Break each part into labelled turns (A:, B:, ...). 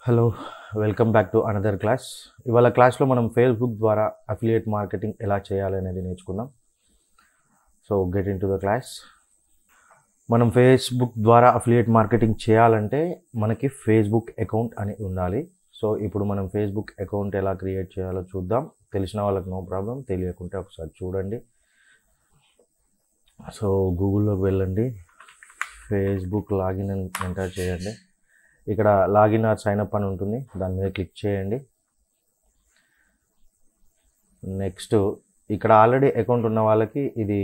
A: Hello welcome back to another class. ఇవాళ క్లాస్లో మనం ఫేస్బుక్ ద్వారా అఫిలియేట్ మార్కెటింగ్ ఎలా చేయాలి అనేది నేర్చుకుందాం. So get in to the class. మనం ఫేస్బుక్ ద్వారా అఫిలియేట్ మార్కెటింగ్ చేయాలంటే మనకి ఫేస్బుక్ అకౌంట్ అని ఉండాలి. సో ఇప్పుడు మనం ఫేస్బుక్ అకౌంట్ ఎలా క్రియేట్ చేయాలో చూద్దాం. తెలిసిన వాళ్ళకి నో ప్రాబ్లం, తెలియకుంటే ఒకసారి చూడండి. సో గూగుల్లోకి వెళ్ళండి, ఫేస్బుక్ లాగిన్ అని ఎంటర్ చేయండి. ఇక్కడ లాగిన్ ఆర్ సైన్ అప్ అని ఉంటుంది, దాని మీద క్లిక్ చేయండి. నెక్స్ట్ ఇక్కడ ఆల్రెడీ అకౌంట్ ఉన్న వాళ్ళకి ఇది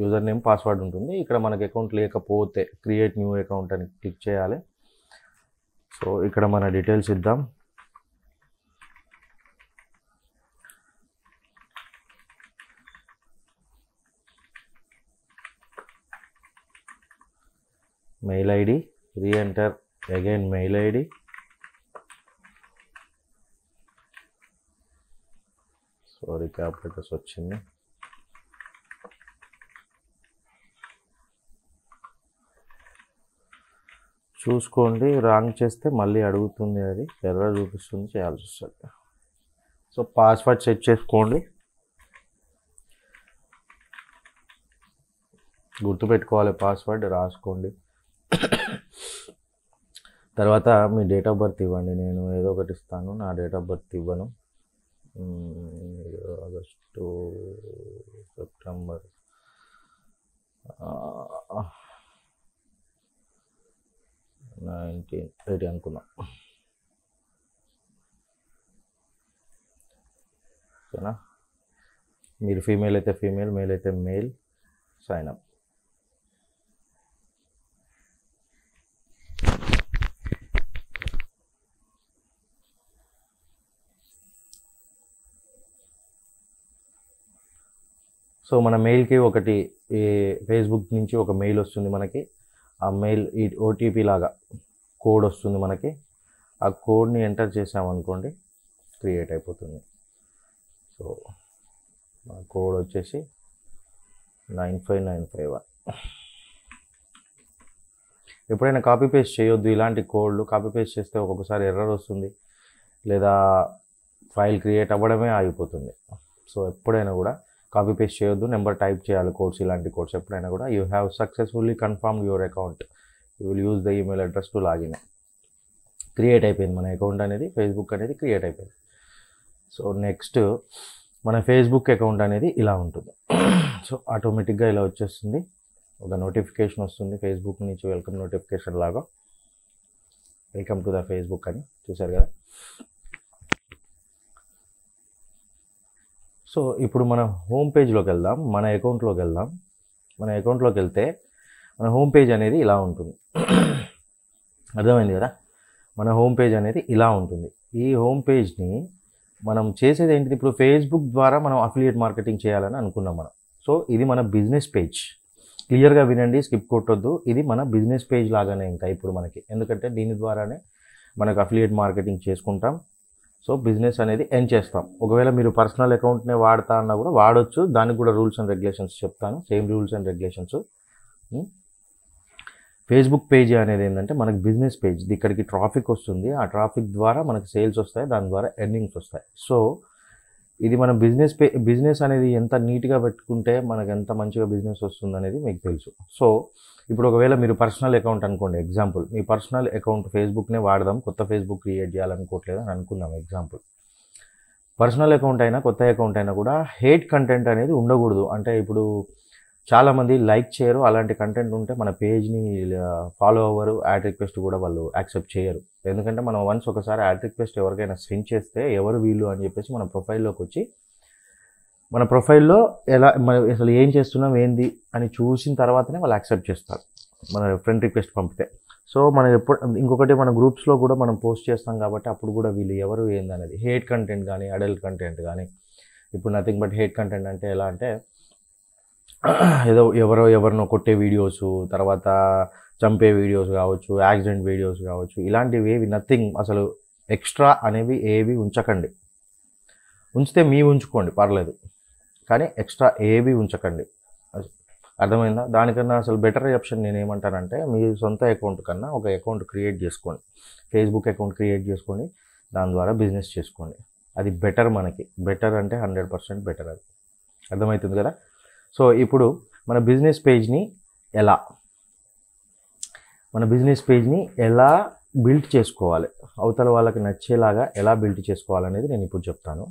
A: యూజర్ నేమ్ పాస్వర్డ్ ఉంటుంది. ఇక్కడ మనకి అకౌంట్ లేకపోతే క్రియేట్ న్యూ అకౌంట్ అని క్లిక్ చేయాలి. సో ఇక్కడ మన డీటెయిల్స్ ఇద్దాం. Mail ID, re-enter again mail ID, sorry Capitals వచ్చింది. చూసుకోండి, రాంగ్ చేస్తే మళ్ళీ అడుగుతుంది, అది ఎర్రర్ చూపిస్తుంది, చేయాల్సి వస్తుంది. సో పాస్వర్డ్ సెట్ చేసుకోండి, గుర్తుపెట్టుకోవాలి, పాస్వర్డ్ రాసుకోండి. తర్వాత మీ డేట్ ఆఫ్ బర్త్ ఇవ్వండి. నేను ఏదో ఒకటి ఇస్తాను, నా డేట్ ఆఫ్ బర్త్ ఇవ్వను. ఆగస్టు, సెప్టెంబర్, 1980 అనుకున్నాం. ఓకేనా? మీరు ఫీమేల్ అయితే ఫీమేల్, మేల్ అయితే మేల్. Sign up. సో మన మెయిల్కి ఒకటి ఫేస్బుక్ నుంచి ఒక మెయిల్ వస్తుంది మనకి. ఆ మెయిల్ ఈ ఓటీపీ లాగా కోడ్ వస్తుంది మనకి. ఆ కోడ్ని ఎంటర్ చేసామనుకోండి, క్రియేట్ అయిపోతుంది. సో మన కోడ్ వచ్చేసి 95951. ఎప్పుడైనా కాపీ పేస్ట్ చేయొద్దు. ఇలాంటి కోడ్లు కాపీ పేస్ట్ చేస్తే ఒక్కొక్కసారి ఎర్రర్ వస్తుంది, లేదా ఫైల్ క్రియేట్ అవ్వడమే ఆగిపోతుంది. సో ఎప్పుడైనా కూడా కాపీ పేస్ట్ చేయొద్దు, నెంబర్ టైప్ చేయాలి. కోడ్స్, ఇలాంటి కోడ్స్ ఎప్పుడైనా కూడా you have successfully confirmed your account, you will use the email address to login. Create అయిపోయింది మన అకౌంట్ అనేది, ఫేస్బుక్ అనేది క్రియేట్ అయిపోయింది. సో నెక్స్ట్ మన ఫేస్బుక్ అకౌంట్ అనేది ఇలా ఉంటుంది. సో ఆటోమేటిక్గా ఇలా వచ్చేస్తుంది, ఒక నోటిఫికేషన్ వస్తుంది ఫేస్బుక్ నుంచి, వెల్కమ్ నోటిఫికేషన్ లాగా, వెల్కమ్ టు ద ఫేస్బుక్ అని. చూసారు కదా? సో ఇప్పుడు మన హోమ్ పేజ్లోకి వెళ్దాం, మన అకౌంట్లోకి వెళ్దాం. మన అకౌంట్లోకి వెళ్తే మన హోమ్ పేజ్ అనేది ఇలా ఉంటుంది. అర్థమైంది కదా? మన హోమ్ పేజ్ అనేది ఇలా ఉంటుంది. ఈ హోమ్ పేజ్ని మనం చేసేది ఏంటిది? ఇప్పుడు ఫేస్బుక్ ద్వారా మనం అఫిలియేట్ మార్కెటింగ్ చేయాలని అనుకున్నాం మనం. సో ఇది మన బిజినెస్ పేజ్. క్లియర్గా వినండి, స్కిప్ కొట్టొద్దు. ఇది మన బిజినెస్ పేజ్ లాగానే ఇంకా ఇప్పుడు మనకి, ఎందుకంటే దీని ద్వారానే మనకు అఫిలియేట్ మార్కెటింగ్ చేసుకుంటాం. సో బిజినెస్ అనేది ఎండ్ చేస్తాం. ఒకవేళ మీరు పర్సనల్ అకౌంట్నే వాడతా అన్నా కూడా వాడొచ్చు, దానికి కూడా రూల్స్ అండ్ రెగ్యులేషన్స్ చెప్తాను. Same rules and regulations. Facebook page అనేది ఏంటంటే మనకి బిజినెస్ పేజ్. ఇక్కడికి ట్రాఫిక్ వస్తుంది, ఆ ట్రాఫిక్ ద్వారా మనకి సేల్స్ వస్తాయి, దాని ద్వారా ఎర్నింగ్స్ వస్తాయి. సో ఇది మన బిజినెస్ అనేది ఎంత నీట్గా పెట్టుకుంటే మనకు ఎంత మంచిగా బిజినెస్ వస్తుంది అనేది మీకు తెలుసు. సో ఇప్పుడు ఒకవేళ మీరు పర్సనల్ అకౌంట్ అనుకోండి, ఎగ్జాంపుల్ మీ పర్సనల్ అకౌంట్ ఫేస్బుక్నే వాడదాం, కొత్త ఫేస్బుక్ క్రియేట్ చేయాలనుకోవట్లేదు అని అనుకుందాం. ఎగ్జాంపుల్ పర్సనల్ అకౌంట్ అయినా కొత్త అకౌంట్ అయినా కూడా హేట్ కంటెంట్ అనేది ఉండకూడదు. అంటే ఇప్పుడు చాలామంది లైక్ చేయరు, అలాంటి కంటెంట్ ఉంటే మన పేజ్ని ఫాలో అవ్వరు, యాడ్ రిక్వెస్ట్ కూడా వాళ్ళు యాక్సెప్ట్ చేయరు. ఎందుకంటే మనం వన్స్ ఒకసారి యాడ్ రిక్వెస్ట్ ఎవరికైనా సెండ్ చేస్తే ఎవరు వీళ్ళు అని చెప్పేసి మన ప్రొఫైల్లోకి వచ్చి మన ప్రొఫైల్లో అసలు ఏం చేస్తున్నాం ఏంది అని చూసిన తర్వాతనే వాళ్ళు యాక్సెప్ట్ చేస్తారు మన ఫ్రెండ్ రిక్వెస్ట్ పంపితే. సో మనం ఇంకొకటి మన గ్రూప్స్లో కూడా మనం పోస్ట్ చేస్తాం కాబట్టి అప్పుడు కూడా వీళ్ళు ఎవరు ఏంది అనేది, హేట్ కంటెంట్ కానీ అడల్ట్ కంటెంట్ కానీ, ఇప్పుడు నథింగ్ బట్ హేట్ కంటెంట్ అంటే ఎలా అంటే ఏదో ఎవరినో కొట్టే వీడియోస్, తర్వాత చంపే వీడియోస్ కావచ్చు, యాక్సిడెంట్ వీడియోస్ కావచ్చు, ఇలాంటివి ఏవి నథింగ్, అసలు ఎక్స్ట్రా అనేవి ఏవి ఉంచకండి. ఉంచితే మీ ఉంచుకోండి పర్లేదు, కానీ ఎక్స్ట్రా ఏవి ఉంచకండి. అర్థమైందా? దానికన్నా అసలు బెటర్ ఆప్షన్ నేను ఏమంటానంటే మీ సొంత అకౌంట్ కన్నా ఒక అకౌంట్ క్రియేట్ చేసుకోండి, ఫేస్బుక్ అకౌంట్ క్రియేట్ చేసుకోండి, దాని ద్వారా బిజినెస్ చేసుకోండి. అది బెటర్, మనకి బెటర్ అంటే 100% బెటర్. అది అర్థమవుతుంది కదా? సో ఇప్పుడు మన బిజినెస్ పేజ్ని ఎలా బిల్డ్ చేసుకోవాలి, అవతల వాళ్ళకి నచ్చేలాగా ఎలా బిల్డ్ చేసుకోవాలనేది నేను ఇప్పుడు చెప్తాను.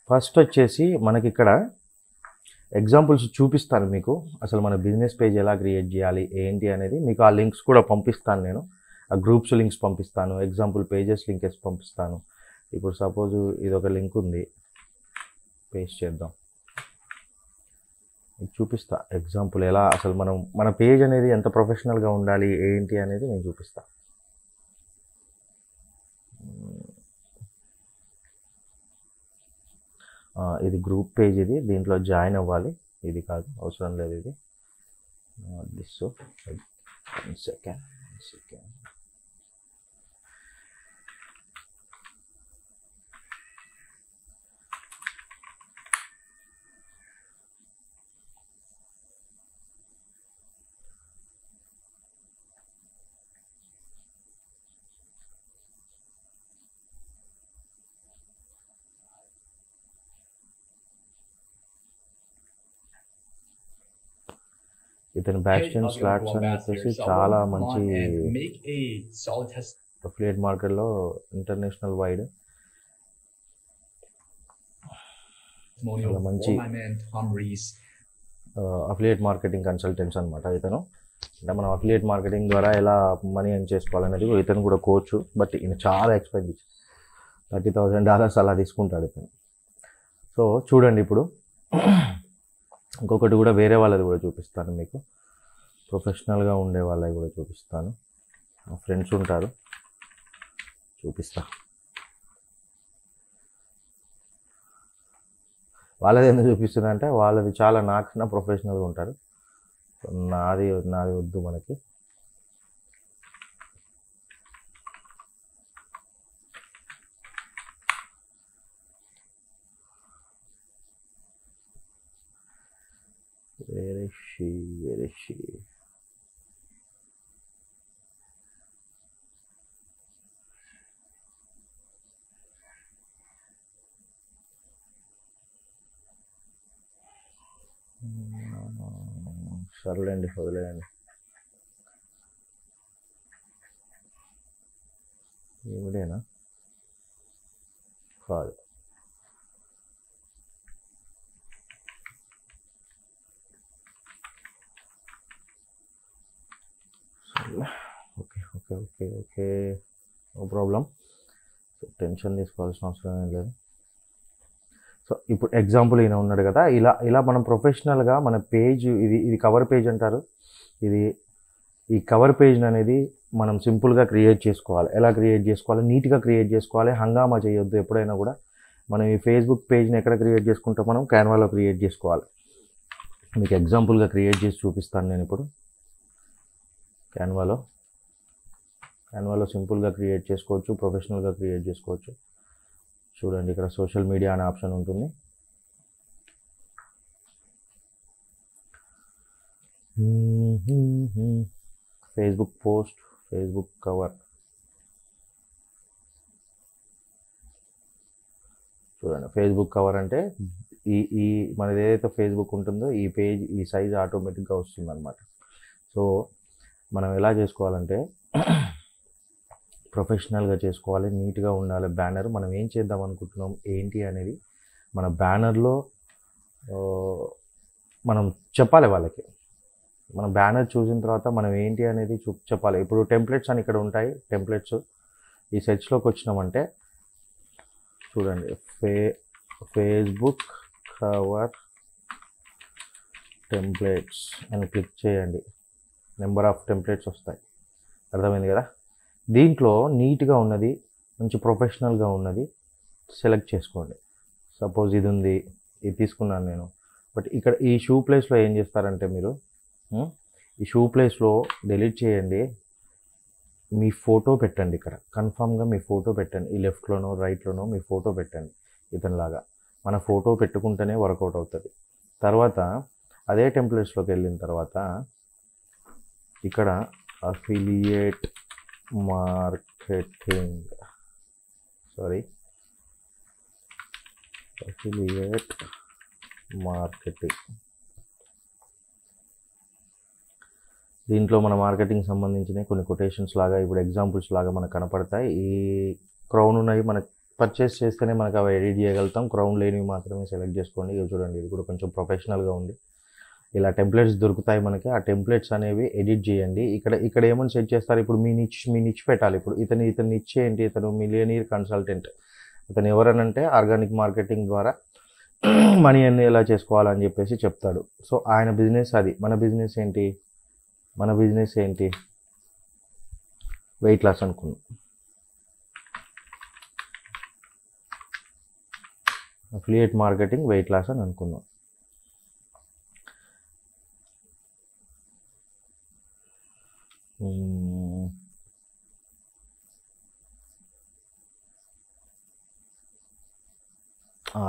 A: ఫస్ట్ వచ్చేసి మనకి ఇక్కడ ఎగ్జాంపుల్స్ చూపిస్తాను మీకు, అసలు మన బిజినెస్ పేజ్ ఎలా క్రియేట్ చేయాలి ఏంటి అనేది. మీకు ఆ లింక్స్ కూడా పంపిస్తాను, నేను ఆ గ్రూప్స్ లింక్స్ పంపిస్తాను, ఎగ్జాంపుల్ పేజెస్ లింక్స్ పంపిస్తాను. ఇప్పుడు సపోజ్ ఇది ఒక లింక్ ఉంది, పేస్ట్ చేద్దాం, చూపిస్తా ఎగ్జాంపుల్ ఎలా అసలు మన పేజ్ అనేది ఎంత ప్రొఫెషనల్గా ఉండాలి ఏంటి అనేది నేను చూపిస్తా. ఇది గ్రూప్ పేజ్, ఇది దీంట్లో జాయిన్ అవ్వాలి, ఇది కాదు, అవసరం లేదు ఇది. దిస్ సెకండ్ ఇతని బ్యాక్స్టైన్ స్లాట్స్ అని చెప్పేసి చాలా మంచి అఫిలియేట్ మార్కెట్లో ఇంటర్నేషనల్ వైడ్ మంచి అఫిలియేట్ మార్కెటింగ్ కన్సల్టెంట్స్ అనమాట ఇతను. అంటే మనం అఫిలియేట్ మార్కెటింగ్ ద్వారా ఎలా మనీ ఎర్న్ చేసుకోవాలనేది ఇతను కూడా కోచ్, బట్ ఈయన చాలా ఎక్స్పెన్సివ్, $30,000 అలా తీసుకుంటాడు ఇతను. సో చూడండి, ఇప్పుడు ఇంకొకటి కూడా వేరే వాళ్ళది కూడా చూపిస్తాను మీకు, ప్రొఫెషనల్గా ఉండే వాళ్ళవి కూడా చూపిస్తాను. మా ఫ్రెండ్స్ ఉంటారు, చూపిస్తా. వాళ్ళది ఎందుకు చూపిస్తున్నా అంటే వాళ్ళది చాలా నాకన్నా ప్రొఫెషనల్గా ఉంటారు. నాది వద్దు మనకి. Where is she? సర్లేండి, వదిలేయండి. ఏమిడేనా కాదు. Okay, no problem. టెన్షన్ తీసుకోవాల్సిన అవసరం ఏం లేదు. సో ఇప్పుడు ఎగ్జాంపుల్ ఈయన ఉన్నాడు కదా, ఇలా మనం ప్రొఫెషనల్గా మన పేజ్, ఇది కవర్ పేజ్ అంటారు. ఈ కవర్ పేజ్ అనేది మనం సింపుల్గా క్రియేట్ చేసుకోవాలి. ఎలా క్రియేట్ చేసుకోవాలి? నీట్గా క్రియేట్ చేసుకోవాలి, హంగామా చేయొద్దు. ఎప్పుడైనా కూడా మనం ఈ ఫేస్బుక్ పేజ్ని ఎక్కడ క్రియేట్ చేసుకుంటాం? మనం క్యాన్వాలో క్రియేట్ చేసుకోవాలి. మీకు ఎగ్జాంపుల్గా క్రియేట్ చేసి చూపిస్తాను నేను ఇప్పుడు. క్యాన్వాలో సింపుల్గా క్రియేట్ చేసుకోవచ్చు, ప్రొఫెషనల్గా క్రియేట్ చేసుకోవచ్చు. చూడండి, ఇక్కడ సోషల్ మీడియా అనే ఆప్షన్ ఉంటుంది. Facebook post, Facebook cover. చూడండి, ఫేస్బుక్ కవర్ అంటే ఈ మనది ఏదైతే ఫేస్బుక్ ఉంటుందో ఈ పేజ్, ఈ సైజ్ ఆటోమేటిక్గా వస్తుందన్నమాట. సో మనం ఎలా చేసుకోవాలంటే ప్రొఫెషనల్గా చేసుకోవాలి, నీట్గా ఉండాలి. బ్యానర్ మనం ఏం చేద్దాం అనుకుంటున్నాం ఏంటి అనేది మన బ్యానర్లో మనం చెప్పాలి వాళ్ళకి. మన బ్యానర్ చూసిన తర్వాత మనం ఏంటి అనేది చెప్పాలి. ఇప్పుడు టెంప్లెట్స్ అని ఇక్కడ ఉంటాయి. టెంప్లెట్స్ ఈ సెట్స్లోకి వచ్చినామంటే చూడండి, ఫేస్బుక్ కవర్ టెంప్లెట్స్ అని క్లిక్ చేయండి. నెంబర్ ఆఫ్ టెంప్లెట్స్ వస్తాయి. అర్థమైంది కదా? దీంట్లో నీట్గా ఉన్నది, మంచి ప్రొఫెషనల్గా ఉన్నది సెలెక్ట్ చేసుకోండి. సపోజ్ ఇది ఉంది, ఇది తీసుకున్నాను నేను. బట్ ఇక్కడ ఈ షూ ప్లేస్లో ఏం చేస్తారంటే మీరు ఈ షూ ప్లేస్లో డిలీట్ చేయండి, మీ ఫోటో పెట్టండి. ఇక్కడ కన్ఫామ్గా మీ ఫోటో పెట్టండి. ఈ లెఫ్ట్లోనో రైట్లోనో మీ ఫోటో పెట్టండి. ఇతనిలాగా మన ఫోటో పెట్టుకుంటేనే వర్కౌట్ అవుతుంది. తర్వాత అదే టెంప్లెట్స్లోకి వెళ్ళిన తర్వాత ఇక్కడ అఫిలియేట్ మార్కెటింగ్ అఫిలియేట్ మార్కెటింగ్, దీంట్లో మన మార్కెటింగ్ సంబంధించిన కొన్ని కొటేషన్స్ లాగా ఇప్పుడు ఎగ్జాంపుల్స్ లాగా మనకు కనపడతాయి. ఈ క్రౌన్ ఉన్నాయి, మనకు పర్చేస్ చేస్తేనే మనకు అవి ఎడిట్ చేయగలుగుతాం. క్రౌన్ లేనివి మాత్రమే సెలెక్ట్ చేసుకోండి. ఇవి చూడండి, ఇది కూడా కొంచెం ప్రొఫెషనల్గా ఉంది. ఇలా టెంప్లెట్స్ దొరుకుతాయి మనకి. ఆ టెంప్లెట్స్ అనేవి ఎడిట్ చేయండి. ఇక్కడ ఏమని సెట్ చేస్తారు, ఇప్పుడు మీ నిచ్ పెట్టాలి. ఇప్పుడు ఇతని నిచ్ ఏంటి, ఇతను మిలియనీర్ కన్సల్టెంట్. ఇతను ఎవరనంటే ఆర్గానిక్ మార్కెటింగ్ ద్వారా మనీ అన్ని ఎలా చేసుకోవాలని చెప్పేసి చెప్తాడు. సో ఆయన బిజినెస్ అది. మన బిజినెస్ ఏంటి, వెయిట్ లాస్ అనుకున్నాం. అఫిలియేట్ మార్కెటింగ్ వెయిట్ లాస్ అని అనుకున్నాం.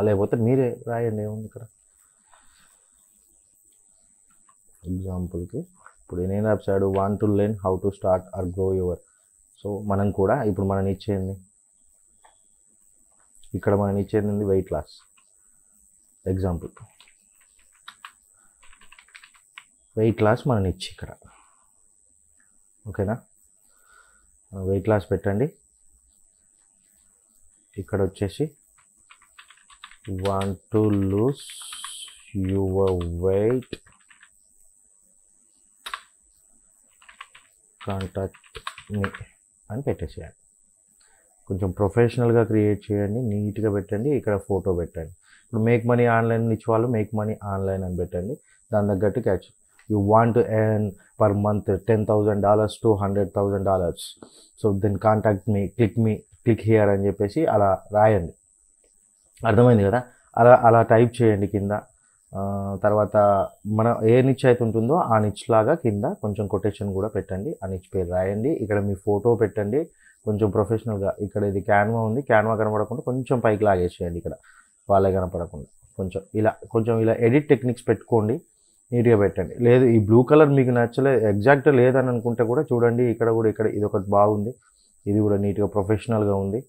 A: లేకపోతే మీరే రాయండి, ఏముంది ఇక్కడ. ఎగ్జాంపుల్కి ఇప్పుడు నేను రాశాడు want to learn how to start or grow your. So మనం కూడా ఇప్పుడు మనం ఇచ్చేది ఇక్కడ మనం ఇచ్చేది weight loss. Example weight loss మనం ఇచ్చి ఇక్కడ, ఓకేనా. వెయిట్ లాస్ పెట్టండి. ఇక్కడ వచ్చేసి want to lose your weight, contact me అని పెట్టేసేయండి. కొంచెం ప్రొఫెషనల్గా క్రియేట్ చేయండి, నీట్గా పెట్టండి. ఇక్కడ ఫోటో పెట్టండి. ఇప్పుడు మేక్ మనీ ఆన్లైన్ ఇచ్చే వాళ్ళు మేక్ మనీ ఆన్లైన్ అని పెట్టండి. దాని తగ్గట్టు catch. You want to earn per month $10,000 to $100,000. So then contact me, click here అని చెప్పేసి అలా రాయండి. అర్థమైంది కదా. అలా టైప్ చేయండి కింద. తర్వాత మన ఏ నిచ్ అయితే ఉంటుందో ఆ నిచ్ లాగా కింద కొంచెం కొటేషన్ కూడా పెట్టండి. ఆ నిచ్ పేరు రాయండి. ఇక్కడ మీ ఫోటో పెట్టండి కొంచెం ప్రొఫెషనల్గా. ఇక్కడ ఇది క్యాన్వా ఉంది, క్యాన్వా కనపడకుండా కొంచెం పైకి లాగేసేయండి. ఇక్కడ వాళ్ళే కనపడకుండా కొంచెం ఇలా ఎడిట్ టెక్నిక్స్ పెట్టుకోండి, నీట్గా పెట్టండి. లేదు ఈ బ్లూ కలర్ మీకు నచ్చలేదు, ఎగ్జాక్ట్ లేదని అనుకుంటే కూడా చూడండి, ఇక్కడ ఇది ఒకటి బాగుంది. ఇది కూడా నీట్గా ప్రొఫెషనల్గా ఉంది.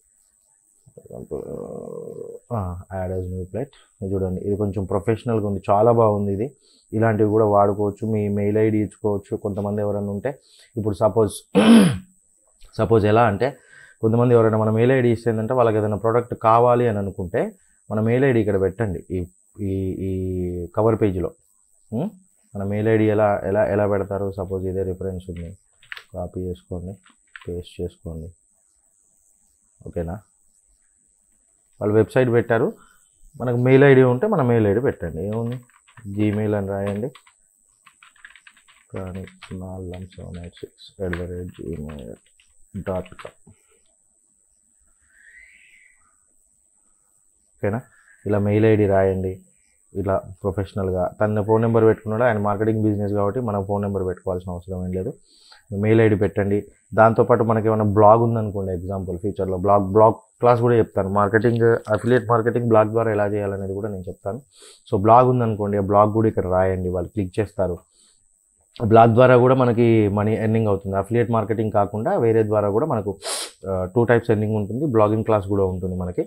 A: యాడ్ యాజ్ న్యూ ప్లేట్ చూడండి, ఇది కొంచెం ప్రొఫెషనల్గా ఉంది, చాలా బాగుంది. ఇది ఇలాంటివి కూడా వాడుకోవచ్చు. మీ మెయిల్ ఐడి ఇచ్చుకోవచ్చు. కొంతమంది ఎవరైనా ఉంటే ఇప్పుడు సపోజ్ ఎలా అంటే కొంతమంది ఎవరైనా మన మెయిల్ ఐడి ఇస్తేందంటే వాళ్ళకి ఏదైనా ప్రోడక్ట్ కావాలి అని అనుకుంటే మన మెయిల్ ఐడి ఇక్కడ పెట్టండి. ఈ కవర్ పేజీలో మన మెయిల్ ఐడి ఎలా పెడతారు. సపోజ్ ఇదే రిఫరెన్స్ ఉంది, కాపీ చేసుకోండి, పేస్ట్ చేసుకోండి, ఓకేనా. వాళ్ళు వెబ్సైట్ పెట్టారు, మనకు మెయిల్ ఐడి ఉంటే మన మెయిల్ ఐడి పెట్టండి. ఏముంది, జీమెయిల్ అని రాయండి. కానీ 4786@gmail.com, ఓకేనా. ఇలా మెయిల్ ఐడి రాయండి. ఇలా ప్రొఫెషనల్గా తన ఫోన్ నెంబర్ పెట్టుకున్నాడు. ఆయన మార్కెటింగ్ బిజినెస్ కాబట్టి మనం ఫోన్ నెంబర్ పెట్టుకోవాల్సిన అవసరం ఏం లేదు. మెయిల్ ఐడి పెట్టండి. దాంతోపాటు మనకి ఏమైనా బ్లాగ్ ఉందనుకోండి, ఎగ్జాంపుల్ ఫ్యూచర్లో బ్లాగ్ క్లాస్ కూడా చెప్తాను. మార్కెటింగ్ అఫిలియేట్ మార్కెటింగ్ బ్లాగ్ ద్వారా ఎలా చేయాలనేది కూడా నేను చెప్తాను. సో బ్లాగ్ ఉందనుకోండి, ఆ బ్లాగ్ కూడా ఇక్కడ రాయండి. వాళ్ళు క్లిక్ చేస్తారు. బ్లాగ్ ద్వారా కూడా మనకి మనీ ఎర్నింగ్ అవుతుంది. అఫిలియేట్ మార్కెటింగ్ కాకుండా వేరే ద్వారా కూడా మనకు 2 టైప్స్ ఎర్నింగ్ ఉంటుంది. బ్లాగింగ్ క్లాస్ కూడా ఉంటుంది మనకి,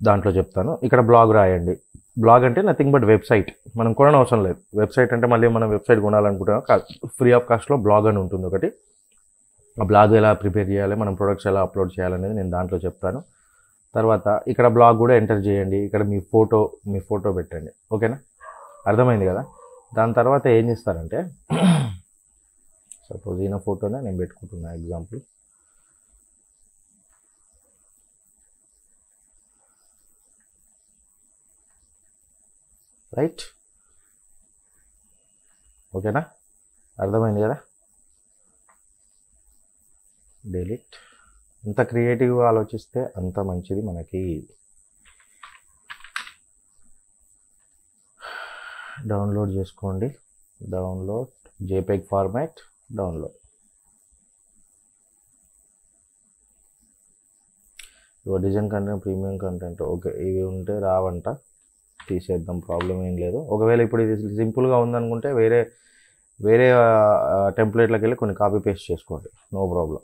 A: దాంట్లో చెప్తాను. ఇక్కడ బ్లాగ్ రాయండి. బ్లాగ్ అంటే నథింగ్ బట్ వెబ్సైట్. మనం కొనడం అవసరం లేదు. వెబ్సైట్ అంటే మళ్ళీ మనం వెబ్సైట్ కొనాలనుకుంటాం కాదు, ఫ్రీ ఆఫ్ కాస్ట్లో బ్లాగ్ అని ఉంటుంది ఒకటి. ఆ బ్లాగ్ ఎలా ప్రిపేర్ చేయాలి, మనం ప్రొడక్ట్స్ ఎలా అప్లోడ్ చేయాలనేది నేను దాంట్లో చెప్తాను. తర్వాత ఇక్కడ బ్లాగ్ కూడా ఎంటర్ చేయండి. ఇక్కడ మీ ఫోటో పెట్టండి, ఓకేనా. అర్థమైంది కదా. దాని తర్వాత ఏం చేస్తారంటే సపోజ్ ఈయన ఫోటోనే నేను పెట్టుకుంటున్నా ఎగ్జాంపుల్. రైట్, ఓకేనా. అర్థమైంది కదా. డిలీట్. ఎంత క్రియేటివ్గా ఆలోచిస్తే అంత మంచిది మనకి. డౌన్లోడ్ చేసుకోండి. Download JPEG format, download. Design content, premium content, okay. ఇవి ఉంటే రావంట. తీసేద్దాం, ప్రాబ్లం ఏం లేదు. ఒకవేళ ఇప్పుడు ఇది సింపుల్గా ఉందనుకుంటే వేరే వేరే టెంప్లెట్లోకి వెళ్ళి కొన్ని కాపీ పేస్ట్ చేసుకోండి, no problem.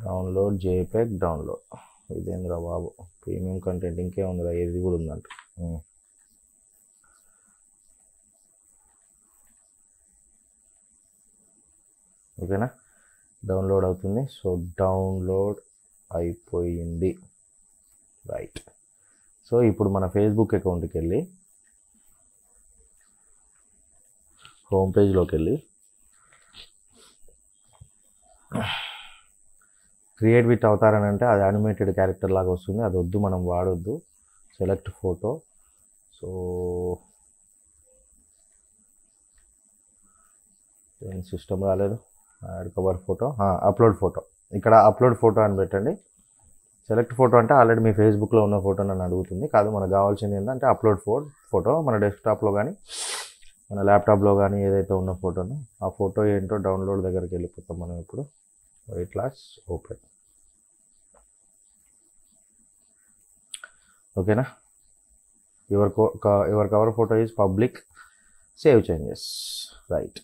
A: Download JPEG download. ఇదేంద్రా బాబు, ప్రీమియం కంటెంట్ ఇంకేముందిరా, ఇది కూడా ఉందంట. ఓకేనా, డౌన్లోడ్ అవుతుంది. సో డౌన్లోడ్ అయిపోయింది, రైట్. సో ఇప్పుడు మన ఫేస్బుక్ అకౌంట్కి వెళ్ళి హోమ్ పేజ్లోకి వెళ్ళి క్రియేట్ విత్ అవతార్ అని అంటే అది యానిమేటెడ్ క్యారెక్టర్ లాగా వస్తుంది, అది వద్దు, మనం వాడొద్దు. Select photo. సో సిస్టమ్ రాలేదు. Add cover photo, upload photo. ఇక్కడ అప్లోడ్ ఫోటో అని పెట్టండి. సెలెక్ట్ ఫోటో అంటే ఆల్రెడీ మీ ఫేస్బుక్లో ఉన్న ఫోటో నన్ను అడుగుతుంది. కాదు, మనకు కావాల్సింది ఏంటంటే అప్లోడ్ ఫోటో. మన డెస్క్టాప్లో కానీ మన ల్యాప్టాప్లో కానీ ఏదైతే ఉన్న ఫోటోనో ఆ ఫోటో ఏంటో డౌన్లోడ్ దగ్గరికి వెళ్ళిపోతాం మనం ఇప్పుడు. Weight loss open. ఓకేనా, your cover photo is public, save changes, right.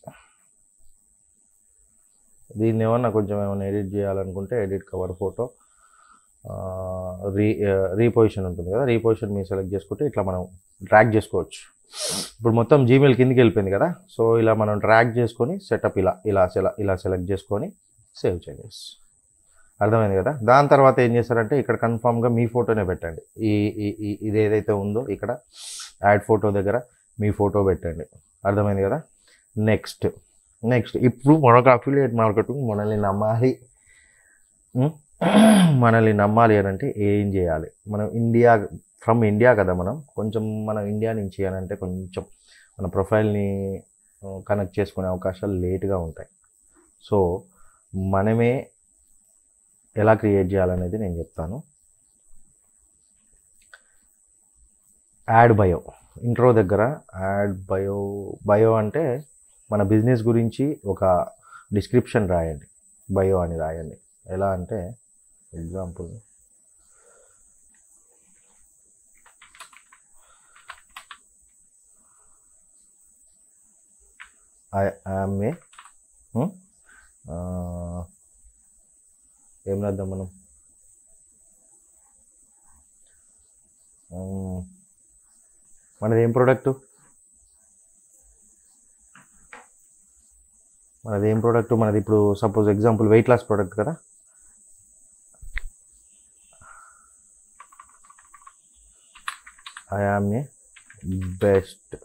A: దీన్ని ఏమన్నా కొంచెం ఏమైనా ఎడిట్ చేయాలనుకుంటే ఎడిట్ కవర్ ఫోటో, రీపొజిషన్ ఉంటుంది కదా, రీపొజిషన్ మీరు సెలెక్ట్ చేసుకుంటే ఇట్లా మనం ట్రాక్ చేసుకోవచ్చు. ఇప్పుడు మొత్తం జీమెయిల్ కిందికి వెళ్ళిపోయింది కదా, సో ఇలా మనం ట్రాక్ చేసుకొని సెటప్ ఇలా సెలెక్ట్ చేసుకొని సేవ్ చేంజెస్. అర్థమైంది కదా. దాని తర్వాత ఏం చేస్తారంటే ఇక్కడ కన్ఫామ్గా మీ ఫోటోనే పెట్టండి. ఇది ఏదైతే ఉందో ఇక్కడ యాడ్ ఫోటో దగ్గర మీ ఫోటో పెట్టండి. అర్థమైంది కదా. నెక్స్ట్ ఇప్పుడు మనకు అఫిలియేట్ మార్కెటింగ్ మనల్ని నమ్మాలి అని అంటే ఏం చేయాలి? మనం ఫ్రమ్ ఇండియా కదా, మనం ఇండియా నుంచి అని అంటే కొంచెం మన ప్రొఫైల్ని కనెక్ట్ చేసుకునే అవకాశాలు లేట్గా ఉంటాయి. సో మనమే ఎలా క్రియేట్ చేయాలనేది నేను చెప్తాను. యాడ్ బయో, ఇంట్రో దగ్గర యాడ్ బయో అంటే మన బిజినెస్ గురించి ఒక డిస్క్రిప్షన్ రాయండి, బయో అని రాయండి. ఎలా అంటే ఎగ్జాంపుల్, ఐ యామ్ ఏ ఏం రాద్దాం మనం, మనది ఏం ప్రోడక్ట్, మనది ఇప్పుడు suppose example weight loss product కదా. I am a best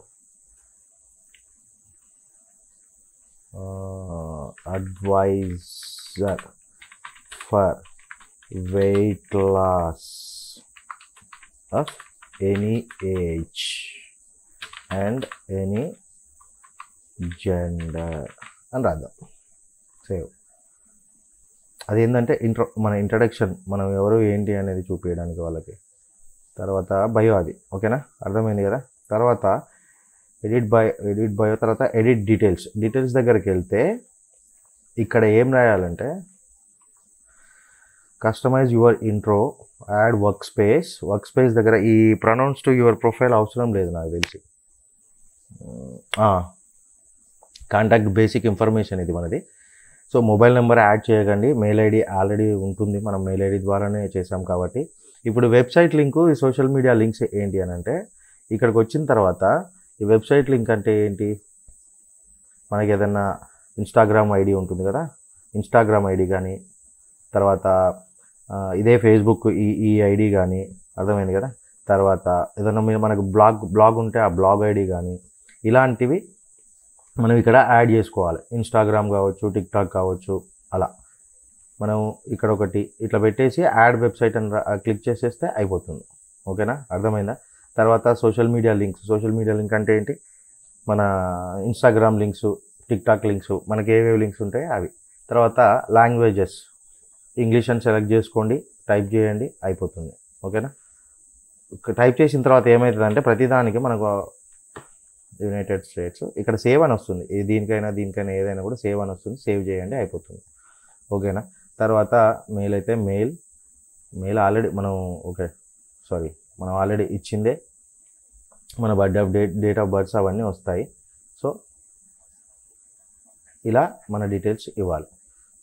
A: advisor for weight loss of any age and any gender అని రాద్దాం. సేవ్. అదేంటంటే మన ఇంట్రడక్షన్, మనం ఎవరు ఏంటి అనేది చూపించడానికి వాళ్ళకి. తర్వాత బయో అది. ఓకేనా, అర్థమైంది కదా. తర్వాత ఎడిట్ బయో తర్వాత ఎడిట్ డీటెయిల్స్ దగ్గరికి వెళ్తే ఇక్కడ ఏం రాయాలంటే customize your intro, add work space దగ్గర ఈ ప్రొనౌన్స్ టు యువర్ ప్రొఫైల్ అవసరం లేదు నాకు తెలిసి. కాంటాక్ట్ బేసిక్ ఇన్ఫర్మేషన్ ఇది మనది. సో మొబైల్ నెంబర్ యాడ్ చేయకండి, మెయిల్ ఐడి ఆల్రెడీ ఉంటుంది, మనం మెయిల్ ఐడి ద్వారానే చేసాం కాబట్టి. ఇప్పుడు వెబ్సైట్ లింకు, ఈ సోషల్ మీడియా లింక్స్ ఏంటి అని అంటే ఇక్కడికి వచ్చిన తర్వాత ఈ వెబ్సైట్ లింక్ అంటే ఏంటి, మనకి ఏదన్నా ఇన్స్టాగ్రామ్ ఐడి ఉంటుంది కదా, ఇన్స్టాగ్రామ్ ఐడి కానీ, తర్వాత ఇదే ఫేస్బుక్ ఈ ఐడి కానీ, అర్థమైంది కదా. తర్వాత ఏదన్నా మనకు బ్లాగ్ ఉంటే ఆ బ్లాగ్ ఐడి కానీ, ఇలాంటివి మనం ఇక్కడ యాడ్ చేసుకోవాలి. ఇన్స్టాగ్రామ్ కావచ్చు, టిక్టాక్ కావచ్చు, అలా మనం ఇక్కడ ఒకటి ఇట్లా పెట్టేసి యాడ్ వెబ్సైట్ అని క్లిక్ చేసేస్తే అయిపోతుంది. ఓకేనా, అర్థమైందా. తర్వాత సోషల్ మీడియా లింక్ అంటే ఏంటి, మన ఇన్స్టాగ్రామ్ లింక్స్, టిక్టాక్ లింక్స్, మనకి ఏవేవి లింక్స్ ఉంటాయి అవి. తర్వాత లాంగ్వేజెస్, ఇంగ్లీష్ అని సెలెక్ట్ చేసుకోండి, టైప్ చేయండి, అయిపోతుంది. ఓకేనా. టైప్ చేసిన తర్వాత ఏమవుతుందంటే ప్రతిదానికి మనకు యునైటెడ్ స్టేట్స్ ఇక్కడ సేవ్ అని వస్తుంది. దీనికైనా ఏదైనా కూడా సేవ్ అని వస్తుంది, సేవ్ చేయండి, అయిపోతుంది. ఓకేనా. తర్వాత మెయిల్ అయితే మెయిల్ ఆల్రెడీ మనం మనం ఆల్రెడీ ఇచ్చిందే, మన బర్త్డే డేట్ ఆఫ్ బర్త్స్ అవన్నీ వస్తాయి. సో ఇలా మన డీటెయిల్స్ ఇవ్వాలి.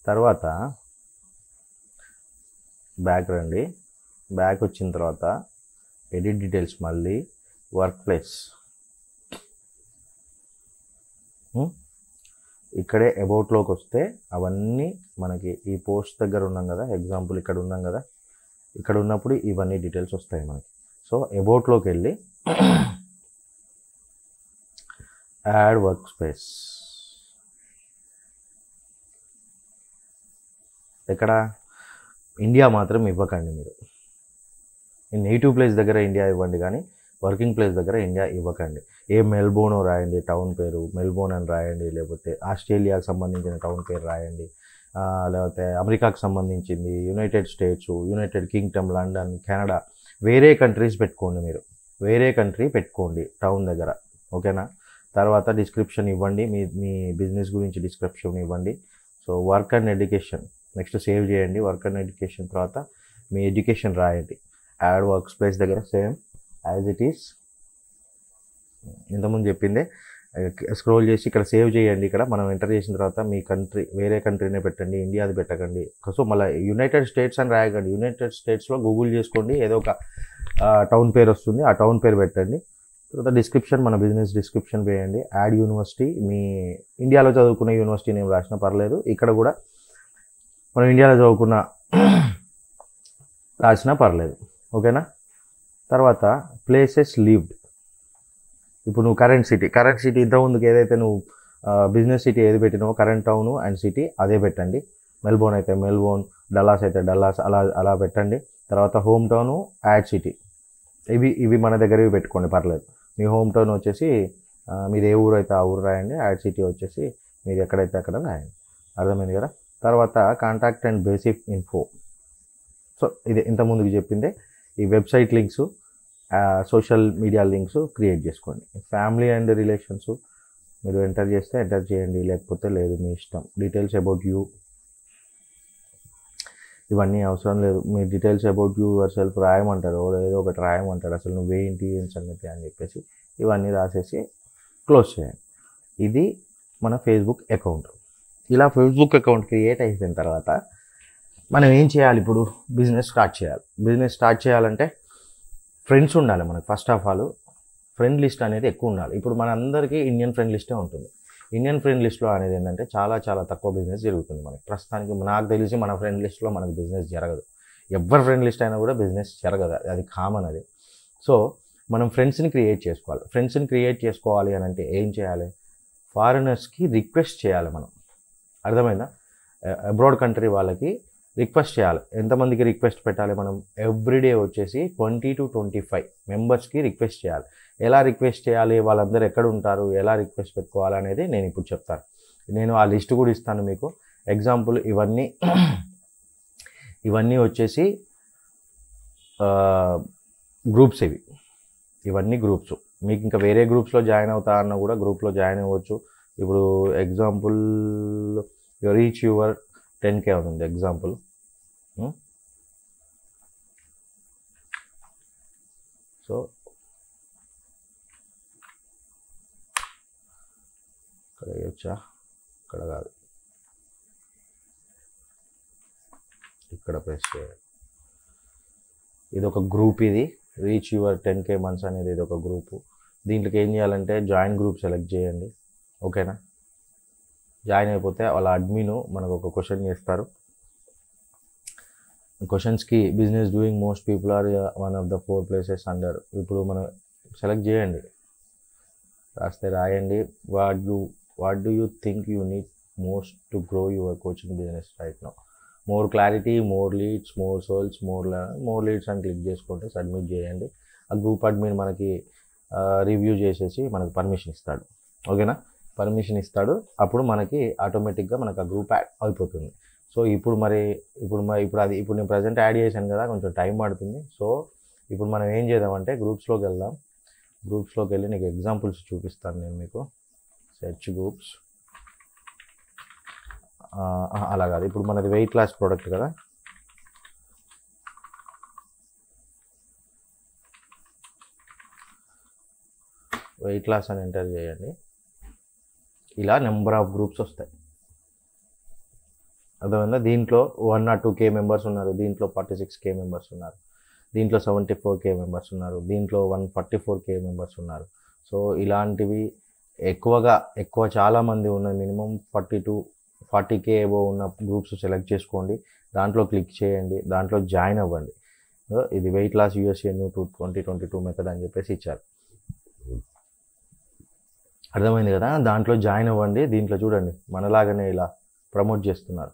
A: తర్వాత బ్యాక్ రండి. బ్యాక్ వచ్చిన తర్వాత ఎడిట్ డీటెయిల్స్, మళ్ళీ వర్క్ ప్లేస్, ఇక్కడే అబౌట్లోకి వస్తే అవన్నీ మనకి ఈ పోస్ట్ దగ్గర ఉన్నాం కదా, ఎగ్జాంపుల్ ఇక్కడ ఉన్నాం కదా, ఇక్కడ ఉన్నప్పుడు ఇవన్నీ డీటెయిల్స్ వస్తాయి మనకి. సో అబౌట్లోకి వెళ్ళి యాడ్ వర్క్ స్పేస్, ఎక్కడ ఇండియా మాత్రం ఇవ్వకండి మీరు. నేటివ్ ప్లేస్ దగ్గర ఇండియా ఇవ్వండి, కానీ వర్కింగ్ ప్లేస్ దగ్గర ఇండియా ఇవ్వకండి. ఏ మెల్బోర్న్ రాయండి, టౌన్ పేరు మెల్బోర్న్ అని రాయండి, లేకపోతే ఆస్ట్రేలియాకి సంబంధించిన టౌన్ పేరు రాయండి, లేకపోతే అమెరికాకు సంబంధించింది, United states, United Kingdom, London, Canada, వేరే కంట్రీస్ పెట్టుకోండి. మీరు వేరే కంట్రీ పెట్టుకోండి టౌన్ దగ్గర, ఓకేనా. తర్వాత డిస్క్రిప్షన్ ఇవ్వండి, మీ బిజినెస్ గురించి డిస్క్రిప్షన్ ఇవ్వండి. So work and education next save చేయండి. వర్క్ అండ్ ఎడ్యుకేషన్ తర్వాత మీ ఎడ్యుకేషన్ రాయండి. యాడ్ వర్క్ స్పేస్ దగ్గర సేమ్ యాజ్ ఇట్ ఈస్, ఇంతకుముందు చెప్పిందే స్క్రోల్ చేసి ఇక్కడ సేవ్ చేయండి. ఇక్కడ మనం ఎంటర్ చేసిన తర్వాత మీ కంట్రీ వేరే కంట్రీనే పెట్టండి, ఇండియాది పెట్టకండి. సో మళ్ళీ యునైటెడ్ స్టేట్స్ అని రాయకండి. యునైటెడ్ స్టేట్స్లో గూగుల్ చేసుకోండి, ఏదో ఒక టౌన్ పేరు వస్తుంది, ఆ టౌన్ పేరు పెట్టండి. తర్వాత డిస్క్రిప్షన్, మన బిజినెస్ డిస్క్రిప్షన్ వేయండి. యాడ్ యూనివర్సిటీ, మీ ఇండియాలో చదువుకున్న యూనివర్సిటీ నేమ్ రాసినా పర్లేదు, ఇక్కడ కూడా మనం ఇండియాలో చదువుకున్న రాసినా పర్లేదు, ఓకేనా. తర్వాత ప్లేసెస్ లివ్డ్, ఇప్పుడు నువ్వు కరెంట్ సిటీ ఇంతకుముందుకు ఏదైతే నువ్వు బిజినెస్ సిటీ ఏది పెట్టినావో కరెంట్ టౌను అండ్ సిటీ అదే పెట్టండి. మెల్బోర్న్ అయితే మెల్బోర్న్, డల్లాస్ అయితే డల్లాస్, అలా పెట్టండి. తర్వాత హోమ్ టౌను, యాడ్ సిటీ, ఇవి మన దగ్గరవి పెట్టుకోండి, పర్లేదు. మీ హోమ్ టౌన్ వచ్చేసి మీది ఏ ఊరు అయితే ఆ ఊరు రాయండి. యాడ్ సిటీ వచ్చేసి మీది ఎక్కడైతే అక్కడ రాయండి, అర్థమైంది కదా. తర్వాత contact and basic info, so ఇది ఇంతకుముందుకు చెప్పిందే. ఈ website links, social media links create చేసుకోండి. ఫ్యామిలీ అండ్ రిలేషన్స్ మీరు ఎంటర్ చేస్తే ఎంటర్ చేయండి, లేకపోతే లేదు, మీ ఇష్టం. డీటెయిల్స్ అబౌట్ యూ, ఇవన్నీ అవసరం లేదు. మీ details about you yourself రాయమంటారు, ఏదో ఒకటి రాయమంటారు, అసలు నువ్వేంటి ఏం సంగతి అని చెప్పేసి ఇవన్నీ రాసేసి క్లోజ్ చేయండి. ఇది మన ఫేస్బుక్ అకౌంట్. ఇలా ఫేస్బుక్ అకౌంట్ క్రియేట్ అయిపోయిన తర్వాత మనం ఏం చేయాలి? ఇప్పుడు బిజినెస్ స్టార్ట్ చేయాలంటే ఫ్రెండ్స్ ఉండాలి మనకు. First of all friend list అనేది ఎక్కువ ఉండాలి. ఇప్పుడు మన అందరికీ ఇండియన్ ఫ్రెండ్ లిస్టే ఉంటుంది. ఇండియన్ ఫ్రెండ్ లిస్ట్లో అనేది ఏంటంటే చాలా చాలా తక్కువ బిజినెస్ జరుగుతుంది మనకి. ప్రస్తుతానికి నాకు తెలిసి మన ఫ్రెండ్ లిస్ట్లో మనకు బిజినెస్ జరగదు. ఎవరి ఫ్రెండ్ లిస్ట్ అయినా కూడా బిజినెస్ జరగదు, అది కామన్ అది. సో మనం ఫ్రెండ్స్ని క్రియేట్ చేసుకోవాలి అని అంటే ఏం చేయాలి? ఫారినర్స్కి రిక్వెస్ట్ చేయాలి మనం, అర్థమైందా? అబ్రాడ్ కంట్రీ వాళ్ళకి రిక్వెస్ట్ చేయాలి. ఎంతమందికి రిక్వెస్ట్ పెట్టాలి మనం? ఎవ్రీడే వచ్చేసి 20 to 25 మెంబర్స్కి రిక్వెస్ట్ చేయాలి. ఎలా రిక్వెస్ట్ చేయాలి, వాళ్ళందరూ ఎక్కడ ఉంటారు, ఎలా రిక్వెస్ట్ పెట్టుకోవాలి అనేది నేను ఇప్పుడు చెప్తాను. నేను ఆ లిస్ట్ కూడా ఇస్తాను మీకు. ఎగ్జాంపుల్ ఇవన్నీ వచ్చేసి గ్రూప్స్, ఇవన్నీ గ్రూప్స్. మీకు ఇంకా వేరే గ్రూప్స్లో జాయిన్ అవుతా అన్న కూడా గ్రూప్లో జాయిన్ అవ్వచ్చు. ఇప్పుడు ఎగ్జాంపుల్ రీచ్ యువర్ 10K ఉంది ఎగ్జాంపుల్. సో ఇక్కడ వేయచ్చా? ఇక్కడ కాదు, ఇక్కడ ప్రెస్ చేయాలి. ఇది ఒక గ్రూప్, ఇది రీచ్ యువర్ 10K మంత్స్ అనేది ఇది ఒక గ్రూపు. దీంట్లోకి ఏం చేయాలంటే జాయిన్ గ్రూప్ సెలెక్ట్ చేయండి, ఓకేనా. జాయిన్ అయిపోతే వాళ్ళ అడ్మిన్ మనకు ఒక క్వశ్చన్ చేస్తారు. క్వశ్చన్స్కి business doing most people are one of the 4 places under. ఇప్పుడు మనం సెలెక్ట్ చేయండి, రాస్తే రాయండి. What do you think you need most to grow your coaching business right now? More clarity, more leads, more sales, more leads అని click చేసుకుంటే submit చేయండి. ఆ group admin మనకి రివ్యూ చేసేసి మనకు పర్మిషన్ ఇస్తాడు, ఓకేనా. పర్మిషన్ ఇస్తాడు, అప్పుడు మనకి ఆటోమేటిక్గా మనకు ఆ గ్రూప్ యాడ్ అయిపోతుంది. సో ఇప్పుడు నేను ప్రజెంట్ యాడ్ చేశాను కదా, కొంచెం టైం పడుతుంది. సో ఇప్పుడు మనం ఏం చేద్దామంటే గ్రూప్స్లోకి వెళ్దాం. గ్రూప్స్లోకి వెళ్ళి నీకు ఎగ్జాంపుల్స్ చూపిస్తాను నేను మీకు. సెర్చ్ గ్రూప్స్, అలా కాదు. ఇప్పుడు మనది వెయిట్ లాస్ ప్రోడక్ట్ కదా, వెయిట్ లాస్ అని ఎంటర్ చేయండి. ఇలా నెంబర్ ఆఫ్ గ్రూప్స్ వస్తాయి. అర్థమైందా? దీంట్లో 1 or 2K మెంబర్స్ ఉన్నారు, దీంట్లో 46K మెంబర్స్ ఉన్నారు, దీంట్లో 74K మెంబర్స్ ఉన్నారు, దీంట్లో 144K మెంబర్స్ ఉన్నారు. సో ఇలాంటివి ఎక్కువ చాలామంది ఉన్న మినిమం 40K ఏవో ఉన్న గ్రూప్స్ సెలెక్ట్ చేసుకోండి, దాంట్లో క్లిక్ చేయండి, దాంట్లో జాయిన్ అవ్వండి. ఇది weight loss USA new 2022 method అని చెప్పేసి ఇచ్చారు. అర్థమైంది కదా? దాంట్లో జాయిన్ అవ్వండి. దీంట్లో చూడండి మనలాగానే ఇలా ప్రమోట్ చేస్తున్నారు.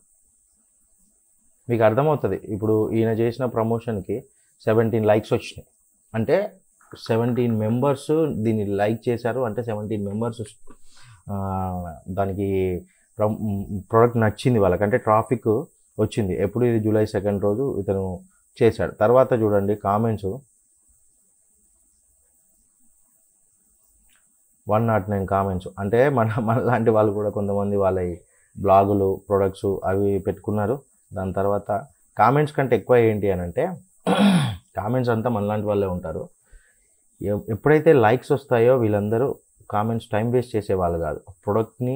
A: మీకు అర్థమవుతుంది. ఇప్పుడు ఈయన చేసిన ప్రమోషన్కి 17 లైక్స్ వచ్చినాయి అంటే 17 మెంబర్స్ దీన్ని లైక్ చేశారు అంటే 17 మెంబర్స్ దానికి ప్రోడక్ట్ నచ్చింది వాళ్ళకంటే ట్రాఫిక్ వచ్చింది. ఎప్పుడు ఇది July 2 రోజు ఇతను చేశాడు. తర్వాత చూడండి కామెంట్స్ 109 కామెంట్స్. అంటే మనలాంటి వాళ్ళు కూడా కొంతమంది వాళ్ళ బ్లాగులు ప్రొడక్ట్స్ అవి పెట్టుకున్నారు. దాని తర్వాత కామెంట్స్ కంటే ఎక్కువ ఏంటి అని అంటే కామెంట్స్ అంతా మనలాంటి వాళ్ళే ఉంటారు. ఎప్పుడైతే లైక్స్ వస్తాయో వీళ్ళందరూ కామెంట్స్ టైం వేస్ట్ చేసే వాళ్ళు కాదు, ప్రొడక్ట్ని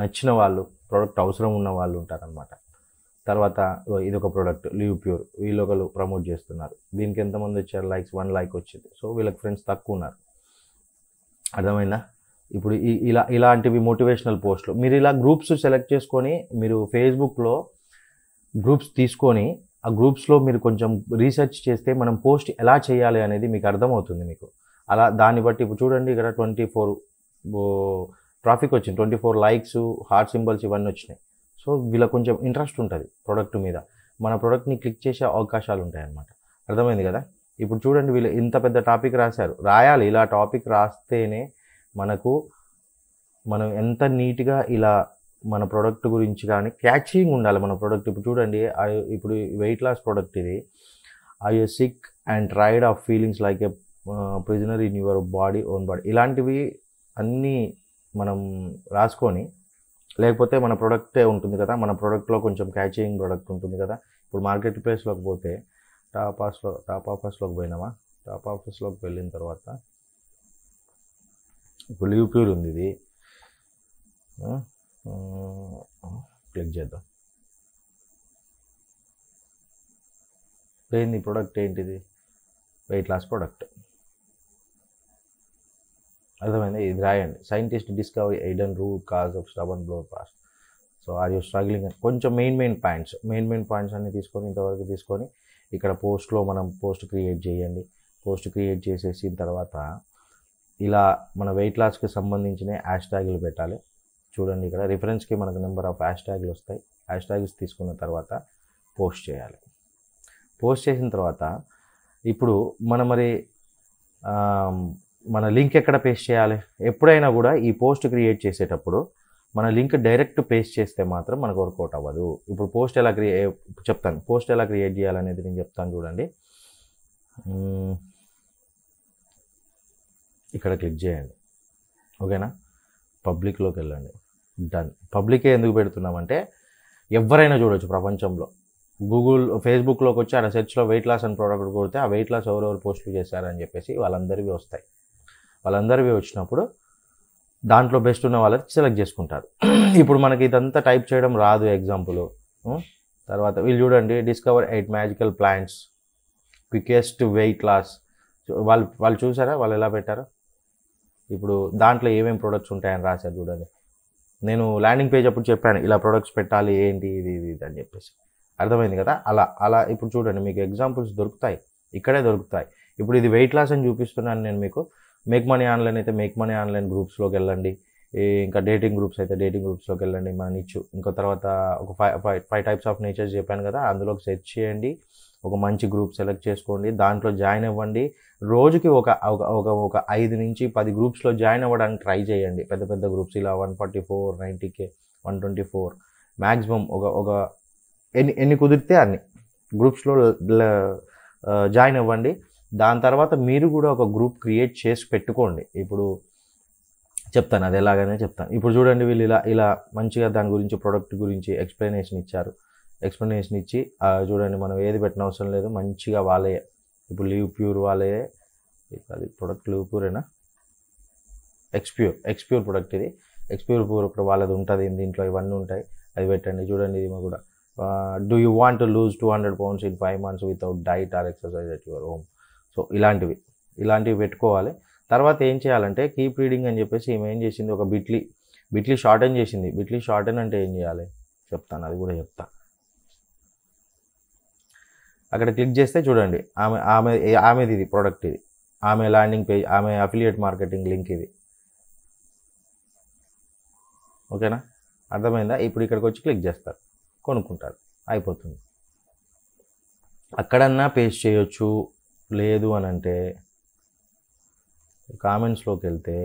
A: నచ్చిన వాళ్ళు, ప్రొడక్ట్ అవసరం ఉన్న వాళ్ళు ఉంటారనమాట. తర్వాత ఇదొక ప్రోడక్ట్ లివ్ ప్యూర్, వీళ్ళొకరు ప్రమోట్ చేస్తున్నారు. దీనికి ఎంతమంది వచ్చారు లైక్స్? 1 లైక్ వచ్చింది. సో వీళ్ళకి ఫ్రెండ్స్ తక్కువ ఉన్నారు. అర్థమైందా? ఇప్పుడు ఇలాంటివి మోటివేషనల్ పోస్టులు మీరు ఇలా గ్రూప్స్ సెలెక్ట్ చేసుకొని మీరు ఫేస్బుక్లో గ్రూప్స్ తీసుకొని ఆ గ్రూప్స్లో మీరు కొంచెం రీసెర్చ్ చేస్తే మనం పోస్ట్ ఎలా చేయాలి అనేది మీకు అర్థమవుతుంది. మీకు అలా దాన్ని బట్టి ఇప్పుడు చూడండి ఇక్కడ 24 ట్రాఫిక్ వచ్చింది, 24 లైక్స్, హార్ట్ సింబల్స్ ఇవన్నీ వచ్చినాయి. సో వీళ్ళకి కొంచెం ఇంట్రెస్ట్ ఉంటుంది ప్రోడక్ట్ మీద, మన ప్రోడక్ట్ని క్లిక్ చేసే అవకాశాలు ఉంటాయి అన్నమాట. అర్థమైంది కదా? ఇప్పుడు చూడండి వీళ్ళు ఇంత పెద్ద టాపిక్ రాయాలి. ఇలా టాపిక్ రాస్తేనే మనం ఎంత నీట్గా ఇలా మన ప్రోడక్ట్ గురించి కానీ క్యాచింగ్ ఉండాలి మన ప్రోడక్ట్. ఇప్పుడు చూడండి ఇప్పుడు వెయిట్ లాస్ ప్రోడక్ట్ ఇది. I you sick and tired of feelings like a prisoner in your own body, ఇలాంటివి అన్నీ మనం రాసుకొని, లేకపోతే మన ప్రోడక్టే ఉంటుంది కదా, మన ప్రోడక్ట్లో కొంచెం క్యాచింగ్ ప్రోడక్ట్ ఉంటుంది కదా. ఇప్పుడు మార్కెట్ ప్లేస్లోకి పోతే టాప్ ఆఫర్స్లోకి పోయినామా, టాప్ ఆఫర్స్లోకి వెళ్ళిన తర్వాత ఇప్పుడు లివ్ ప్యూర్ ఉంది, ఇది క్లిక్ చేద్దాం. ఏంది ప్రోడక్ట్? ఏంటిది? Weight loss product. అర్థమైంది? ఇది రాయండి. Scientist discovery hidden root cause of stubborn blow past. So are you struggling? కొంచెం మెయిన్ పాయింట్స్ అన్ని తీసుకొని ఇంతవరకు తీసుకొని ఇక్కడ పోస్ట్లో మనం పోస్ట్ క్రియేట్ చేయండి. పోస్ట్ క్రియేట్ చేసేసిన తర్వాత ఇలా మన వెయిట్ లాస్కి సంబంధించిన హ్యాష్ ట్యాగులు పెట్టాలి. చూడండి ఇక్కడ రిఫరెన్స్కి మనకు నెంబర్ ఆఫ్ హ్యాష్ ట్యాగులు వస్తాయి. హ్యాష్ ట్యాగ్స్ తీసుకున్న తర్వాత పోస్ట్ చేయాలి. పోస్ట్ చేసిన తర్వాత ఇప్పుడు మన లింక్ ఎక్కడ పేస్ట్ చేయాలి? ఎప్పుడైనా కూడా ఈ పోస్ట్ క్రియేట్ చేసేటప్పుడు మన లింక్ డైరెక్ట్ పేస్ట్ చేస్తే మాత్రం మనకు వర్కౌట్ అవ్వదు. ఇప్పుడు పోస్ట్ ఎలా క్రియేట్ చేయాలనేది నేను చెప్తాను. చూడండి ఇక్కడ క్లిక్ చేయండి. ఓకేనా? పబ్లిక్లోకి వెళ్ళండి. డన్. పబ్లికే ఎందుకు పెడుతున్నామంటే ఎవరైనా చూడొచ్చు ప్రపంచంలో. ఫేస్బుక్లోకి వచ్చి అక్కడ సెర్చ్లో వెయిట్ లాస్ అని ప్రోడక్ట్ కొడితే ఆ వెయిట్ లాస్ ఎవరెవరు పోస్టులు చేశారని చెప్పేసి వాళ్ళందరివి వస్తాయి. వాళ్ళందరివి వచ్చినప్పుడు దాంట్లో బెస్ట్ ఉన్న వాళ్ళకి సెలెక్ట్ చేసుకుంటారు. ఇప్పుడు మనకి ఇదంతా టైప్ చేయడం రాదు ఎగ్జాంపుల్. తర్వాత వీళ్ళు చూడండి discover 8 magical plants quickest weight loss. వాళ్ళు చూసారా వాళ్ళు ఎలా పెట్టారో? ఇప్పుడు దాంట్లో ఏమేమి ప్రొడక్ట్స్ ఉంటాయని రాశారు చూడండి. నేను ల్యాండింగ్ పేజ్ అప్పుడు చెప్పాను ఇలా ప్రొడక్ట్స్ పెట్టాలి ఏంటి ఇది అని చెప్పేసి. అర్థమైంది కదా? అలా ఇప్పుడు చూడండి మీకు ఎగ్జాంపుల్స్ దొరుకుతాయి, ఇక్కడే దొరుకుతాయి. ఇప్పుడు ఇది వెయిట్ లాస్ అని చూపిస్తున్నాను నేను మీకు. మేక్ మనీ ఆన్లైన్ అయితే మేక్ మనీ ఆన్లైన్ గ్రూప్స్లోకి వెళ్ళండి. ఇంకా డేటింగ్ గ్రూప్స్ అయితే డేటింగ్ గ్రూప్స్లోకి వెళ్ళండి. మన నిచ్చు ఇంకో తర్వాత ఒక 5 టైప్స్ ఆఫ్ నేచర్స్ చెప్పాను కదా, అందులోకి సెర్చ్ చేయండి. ఒక మంచి గ్రూప్ సెలెక్ట్ చేసుకోండి, దాంట్లో జాయిన్ అవ్వండి. రోజుకి ఒక 5 నుంచి 10 గ్రూప్స్లో జాయిన్ అవ్వడానికి ట్రై చేయండి. పెద్ద గ్రూప్స్ ఇలా 144, 90K, 124 మ్యాక్సిమం ఒక ఎన్ని కుదిరితే అన్ని గ్రూప్స్లో జాయిన్ అవ్వండి. దాని తర్వాత మీరు కూడా ఒక గ్రూప్ క్రియేట్ చేసి పెట్టుకోండి. ఇప్పుడు చెప్తాను అది ఎలాగనే చెప్తాను. ఇప్పుడు చూడండి వీళ్ళు ఇలా మంచిగా దాని గురించి ప్రోడక్ట్ గురించి ఎక్స్ప్లెనేషన్ ఇచ్చారు. ఎక్స్ప్లెనేషన్ ఇచ్చి చూడండి మనం ఏది పెట్టిన అవసరం లేదు, మంచిగా వాళ్ళే. ఇప్పుడు లివ్ ప్యూర్ వాళ్ళే, అది ప్రోడక్ట్ లివ్ ప్యూరేనా? ఎక్స్ప్యూర్ ప్రొడక్ట్ ఇది. ఎక్స్ప్యూర్ ఇప్పుడు వాళ్ళది ఉంటుంది, దీంట్లో ఇవన్నీ ఉంటాయి. అది పెట్టండి. చూడండి ఇది కూడా do you want to loose 200 pounds in 5 months without diet are exercise at your home. So ఇలాంటివి పెట్టుకోవాలి. తర్వాత ఏం చేయాలంటే కీప్ రీడింగ్ అని చెప్పేసి ఈమె ఏం చేసింది, ఒక బిట్లీ షార్టెన్ చేసింది. బిట్లీ షార్టెన్ అంటే ఏం చేయాలి చెప్తాను, అది కూడా చెప్తా. అక్కడ క్లిక్ చేస్తే చూడండి ఆమెది ఇది ప్రోడక్ట్, ఇది ఆమె ల్యాండింగ్ పేజ్, ఆమె అఫిలియేట్ మార్కెటింగ్ లింక్ ఇది. ఓకేనా, అర్థమైందా? ఇప్పుడు ఇక్కడికి వచ్చి క్లిక్ చేస్తారు, కొనుక్కుంటారు, అయిపోతుంది. అక్కడన్నా పేస్ట్ చేయొచ్చు. లేదు అని అంటే కామెంట్స్లోకి వెళ్తే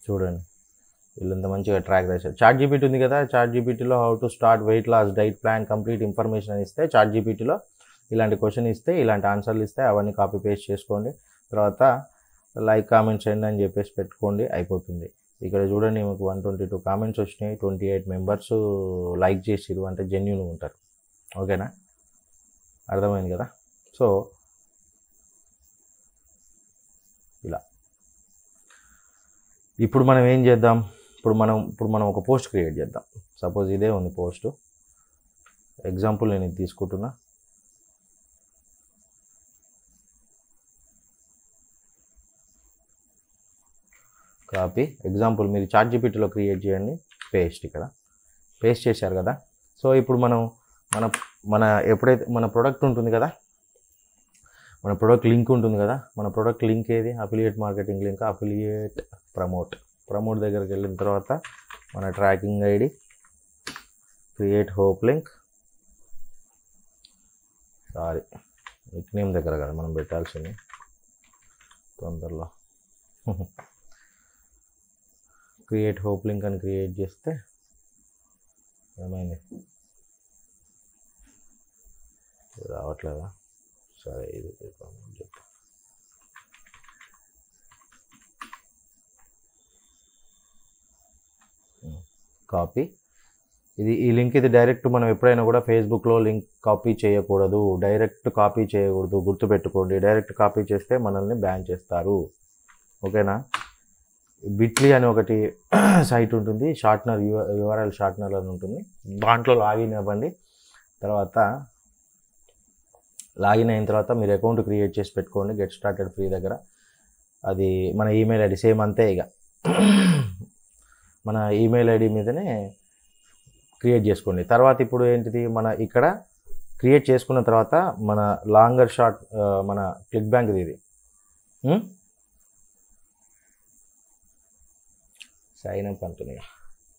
A: చూడండి వీళ్ళంత మంచిగా ట్రాక్ చేశారు. చాట్ జీపీటీ ఉంది కదా, చాట్ జీపీటీలో how to start weight loss diet plan complete information అని ఇస్తే, చాట్ జీపీటీలో ఇలాంటి క్వశ్చన్ ఇస్తే, ఇలాంటి ఆన్సర్లు ఇస్తే అవన్నీ కాపీ పేస్ట్ చేసుకోండి. తర్వాత లైక్ కామెంట్స్ చేయండి అని చెప్పేసి పెట్టుకోండి, అయిపోతుంది. ఇక్కడ చూడండి మీకు 122 కామెంట్స్ వచ్చినాయి, 28 మెంబర్స్ లైక్ చేసిరు, అంటే జెన్యూన్ ఉంటారు. ఓకేనా, అర్థమైంది కదా? సో ఇలా ఇప్పుడు మనం ఏం చేద్దాం, ఇప్పుడు మనం ఒక పోస్ట్ క్రియేట్ చేద్దాం. సపోజ్ ఇదే ఉంది పోస్ట్, ఎగ్జాంపుల్ నేను ఇది తీసుకుంటున్నా. కాపీ ఎగ్జాంపుల్ మీరు చాట్ జీపీటీలో క్రియేట్ చేయండి, పేస్ట్. ఇక్కడ పేస్ట్ చేశారు కదా. సో ఇప్పుడు మన ఎప్పుడైతే మన ప్రోడక్ట్ ఉంటుంది కదా, మన ప్రోడక్ట్ లింక్ ఉంటుంది కదా, మన ప్రోడక్ట్ లింక్ ఏది, affiliate marketing link, affiliate promote దగ్గరికి వెళ్ళిన తర్వాత మన tracking ID, create hope link, sorry Nick name దగ్గర కదా మనం పెట్టాల్సింది, తొందరలో క్రియేట్ హోప్ లింక్ అని క్రియేట్ చేస్తే ఏమైంది, రావట్లేదా? సరే ఇది కాపీ. ఈ లింక్ ఇది డైరెక్ట్ మనం ఎప్పుడైనా కూడా ఫేస్బుక్లో లింక్ కాపీ చేయకూడదు, డైరెక్ట్ కాపీ చేయకూడదు, గుర్తుపెట్టుకోండి. డైరెక్ట్ కాపీ చేస్తే మనల్ని బ్యాన్ చేస్తారు. ఓకేనా. బిట్లీ అని ఒకటి సైట్ ఉంటుంది, షార్ట్నర్ యూఆర్ఎల్ షార్ట్నర్ అని ఉంటుంది, దాంట్లో లాగిన్ అవ్వండి. తర్వాత లాగిన్ అయిన తర్వాత మీరు అకౌంట్ క్రియేట్ చేసి పెట్టుకోండి గెట్ స్టార్టెడ్ ఫ్రీ దగ్గర. అది మన ఈమెయిల్ ఐడి సేమ్ అంతే, ఇక మన ఈమెయిల్ ఐడి మీదనే క్రియేట్ చేసుకోండి. తర్వాత ఇప్పుడు ఏంటిది, మన ఇక్కడ క్రియేట్ చేసుకున్న తర్వాత మన లాంగర్ షార్ట్ మన క్లిక్ బ్యాంక్ ఇది సైన్ అప్ అంటుంది,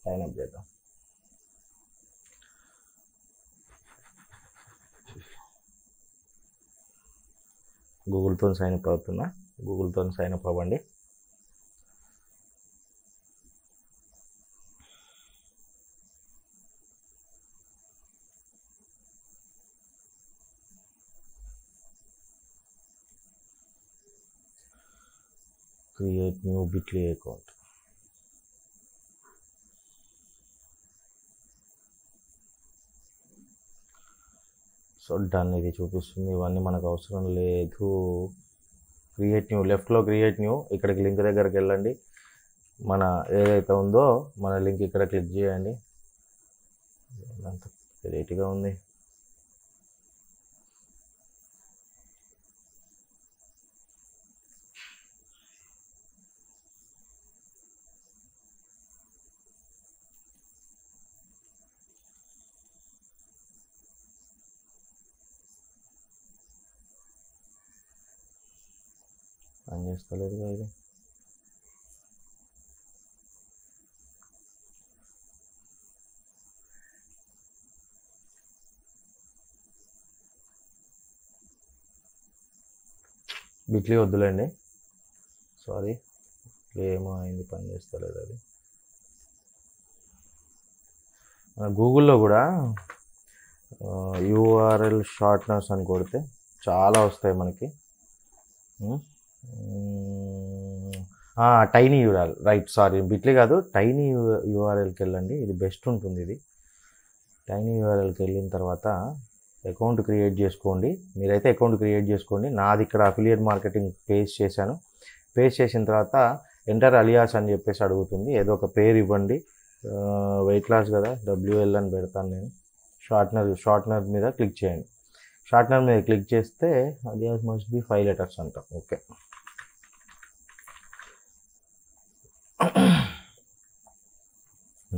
A: సైన్ అప్ చేద్దాం. గూగుల్తో సైన్ అప్ అవుతున్నా, గూగుల్తో సైన్ అప్ అవ్వండి. Create new Bitly account. So done, ఇది చూపిస్తుంది. ఇవన్నీ మనకు అవసరం లేదు. క్రియేట్ న్యూ, లెఫ్ట్లో క్రియేట్ న్యూ, ఇక్కడికి లింక్ దగ్గరికి వెళ్ళండి. మన ఏదైతే ఉందో మన లింక్ ఇక్కడ క్లిక్ చేయండి. అంత వెరైటీగా ఉంది. పని చేస్తలేదుగా ఇది. బిట్లీ వద్దులేండి, సారీ, ఏమో అయింది, పని చేస్తలేదు అది. మన గూగుల్లో కూడా యూఆర్ఎల్ షార్ట్నర్స్ అని కొడితే చాలా వస్తాయి మనకి. Tiny URL right, sorry Bitly కాదు, టైనీ యూఆర్ఎల్కి వెళ్ళండి, ఇది బెస్ట్ ఉంటుంది. ఇది టైనీ యూఆర్ఎల్కి వెళ్ళిన తర్వాత అకౌంట్ క్రియేట్ చేసుకోండి. మీరైతే అకౌంట్ క్రియేట్ చేసుకోండి. నాది ఇక్కడ అఫిలియేట్ మార్కెటింగ్ పేస్ట్ చేశాను. పేస్ట్ చేసిన తర్వాత ఎంటర్ అలియాస్ అని చెప్పేసి అడుగుతుంది. ఏదో ఒక పేరు ఇవ్వండి. వెయిట్ లాస్ కదా, WL అని పెడతాను నేను. షార్ట్నర్ మీద క్లిక్ చేయండి. షార్ట్నర్ మీద క్లిక్ చేస్తే అలియాస్ మస్ట్ బి 5 letters అంట. ఓకే,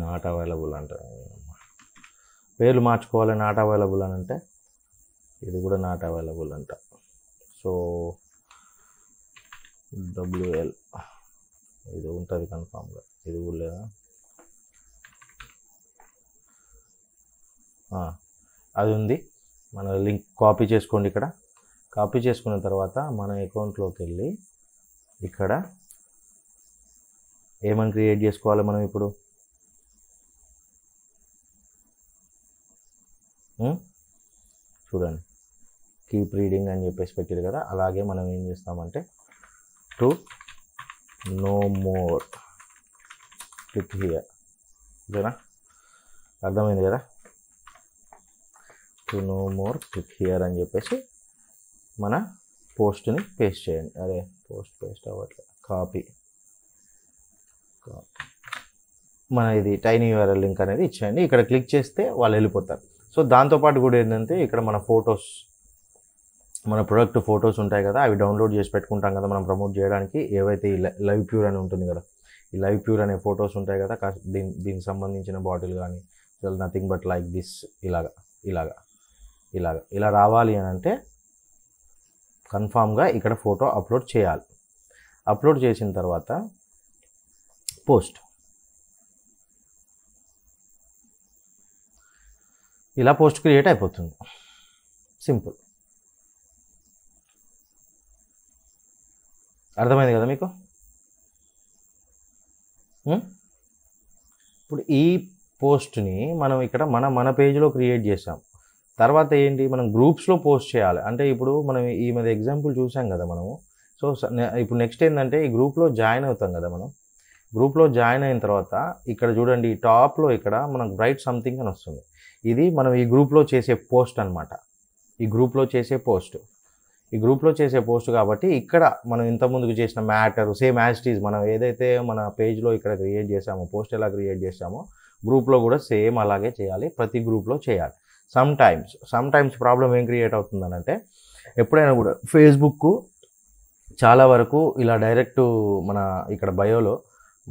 A: నాట్ అవైలబుల్ అంట. పేర్లు మార్చుకోవాలి, నాట్ అవైలబుల్ అని అంటే ఇది కూడా నాట్ అవైలబుల్ అంట. సో WL ఇది ఉంటుంది కన్ఫామ్గా, ఇది కూడా లేదా, అది ఉంది. మన లింక్ కాపీ చేసుకోండి. ఇక్కడ కాపీ చేసుకున్న తర్వాత మన అకౌంట్లోకి వెళ్ళి ఇక్కడ ఏమని క్రియేట్ చేసుకోవాలి మనం ఇప్పుడు, చూడండి, కీప్ రీడింగ్ అని చెప్పేసి పెట్టారు కదా. అలాగే మనం ఏం చేస్తామంటే to know more click here, ఓకేనా, అర్థమైంది కదా. To know more click here అని చెప్పేసి మన పోస్ట్ని పేస్ట్ చేయండి. అరే పోస్ట్ పేస్ట్ అవ్వట్లేదు, కాపీ మన ఇది టైనీ యూఆర్ఎల్ లింక్ అనేది ఇచ్చేయండి. ఇక్కడ క్లిక్ చేస్తే వాళ్ళు వెళ్ళిపోతారు. సో దాంతోపాటు కూడా ఏంటంటే ఇక్కడ మన ఫొటోస్, మన ప్రొడక్ట్ ఫొటోస్ ఉంటాయి కదా, అవి డౌన్లోడ్ చేసి పెట్టుకుంటాం కదా మనం ప్రమోట్ చేయడానికి. ఏవైతే ఈ లైవ్ ప్యూర్ అని ఉంటుంది కదా, ఈ లైవ్ ప్యూర్ అనే ఫొటోస్ ఉంటాయి కదా, దీనికి సంబంధించిన బాటిల్ కానీ నథింగ్ బట్ లైక్ దిస్, ఇలా రావాలి అని అంటే కన్ఫామ్గా ఇక్కడ ఫోటో అప్లోడ్ చేయాలి. అప్లోడ్ చేసిన తర్వాత పోస్ట్, ఇలా పోస్ట్ క్రియేట్ అయిపోతుంది. సింపుల్, అర్థమైంది కదా మీకు. ఇప్పుడు ఈ పోస్ట్ని మనం ఇక్కడ మన పేజ్లో క్రియేట్ చేసాం. తర్వాత ఏంటి, మనం గ్రూప్స్లో పోస్ట్ చేయాలి. అంటే ఇప్పుడు మనం ఈ మీద ఎగ్జాంపుల్ చూసాం కదా మనము. సో ఇప్పుడు నెక్స్ట్ ఏంటంటే ఈ గ్రూప్లో జాయిన్ అవుతాం కదా మనం. గ్రూప్లో జాయిన్ అయిన తర్వాత ఇక్కడ చూడండి, ఈ టాప్లో ఇక్కడ మనకు రైట్ సంథింగ్ అని వస్తుంది. ఇది మనం ఈ గ్రూప్లో చేసే పోస్ట్ అనమాట. ఈ గ్రూప్లో చేసే పోస్ట్ కాబట్టి ఇక్కడ మనం ఇంతకుముందుకు చేసిన matter same as it is, మనం ఏదైతే మన పేజ్లో ఇక్కడ క్రియేట్ చేసామో, పోస్ట్ ఎలా క్రియేట్ చేసామో గ్రూప్లో కూడా సేమ్ అలాగే చేయాలి. ప్రతి గ్రూప్లో చేయాలి. సమ్ టైమ్స్ ప్రాబ్లం ఏం క్రియేట్ అవుతుందనంటే, ఎప్పుడైనా కూడా ఫేస్బుక్ చాలా వరకు ఇలా డైరెక్ట్ మన ఇక్కడ బయోలో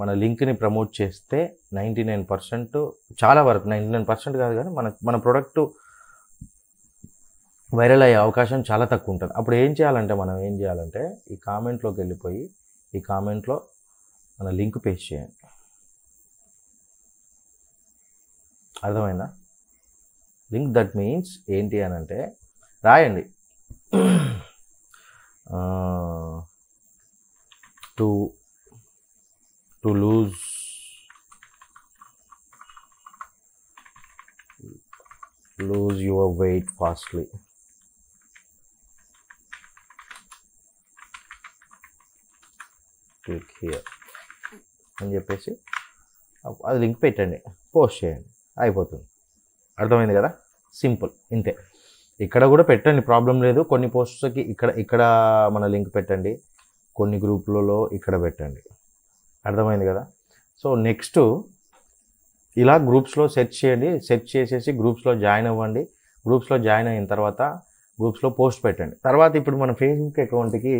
A: మన లింక్ని ప్రమోట్ చేస్తే 99%, చాలా వరకు 99% కాదు కానీ మన ప్రోడక్ట్ వైరల్ అయ్యే అవకాశం చాలా తక్కువ ఉంటుంది. అప్పుడు ఏం చేయాలంటే ఈ కామెంట్లోకి వెళ్ళిపోయి ఈ కామెంట్లో మన లింక్ పేస్ట్ చేయండి. అర్థమైందా? లింక్ దట్ మీన్స్ ఏంటి అని అంటే రాయండి, to lose your weight fastly. Click here అని చెప్పేసి అది లింక్ పెట్టండి, పోస్ట్ చేయండి, అయిపోతుంది. అర్థమైంది కదా? సింపుల్, ఇంతే. ఇక్కడ కూడా పెట్టండి, ప్రాబ్లం లేదు. కొన్ని పోస్ట్స్కి ఇక్కడ మన లింక్ పెట్టండి, కొన్ని గ్రూపులలో ఇక్కడ పెట్టండి. అర్థమైంది కదా? సో నెక్స్ట్ ఇలా గ్రూప్స్లో సెర్చ్ చేయండి. సెర్చ్ చేసేసి గ్రూప్స్లో జాయిన్ అవ్వండి. గ్రూప్స్లో జాయిన్ అయిన తర్వాత గ్రూప్స్లో పోస్ట్ పెట్టండి. తర్వాత ఇప్పుడు మన ఫేస్బుక్ అకౌంట్కి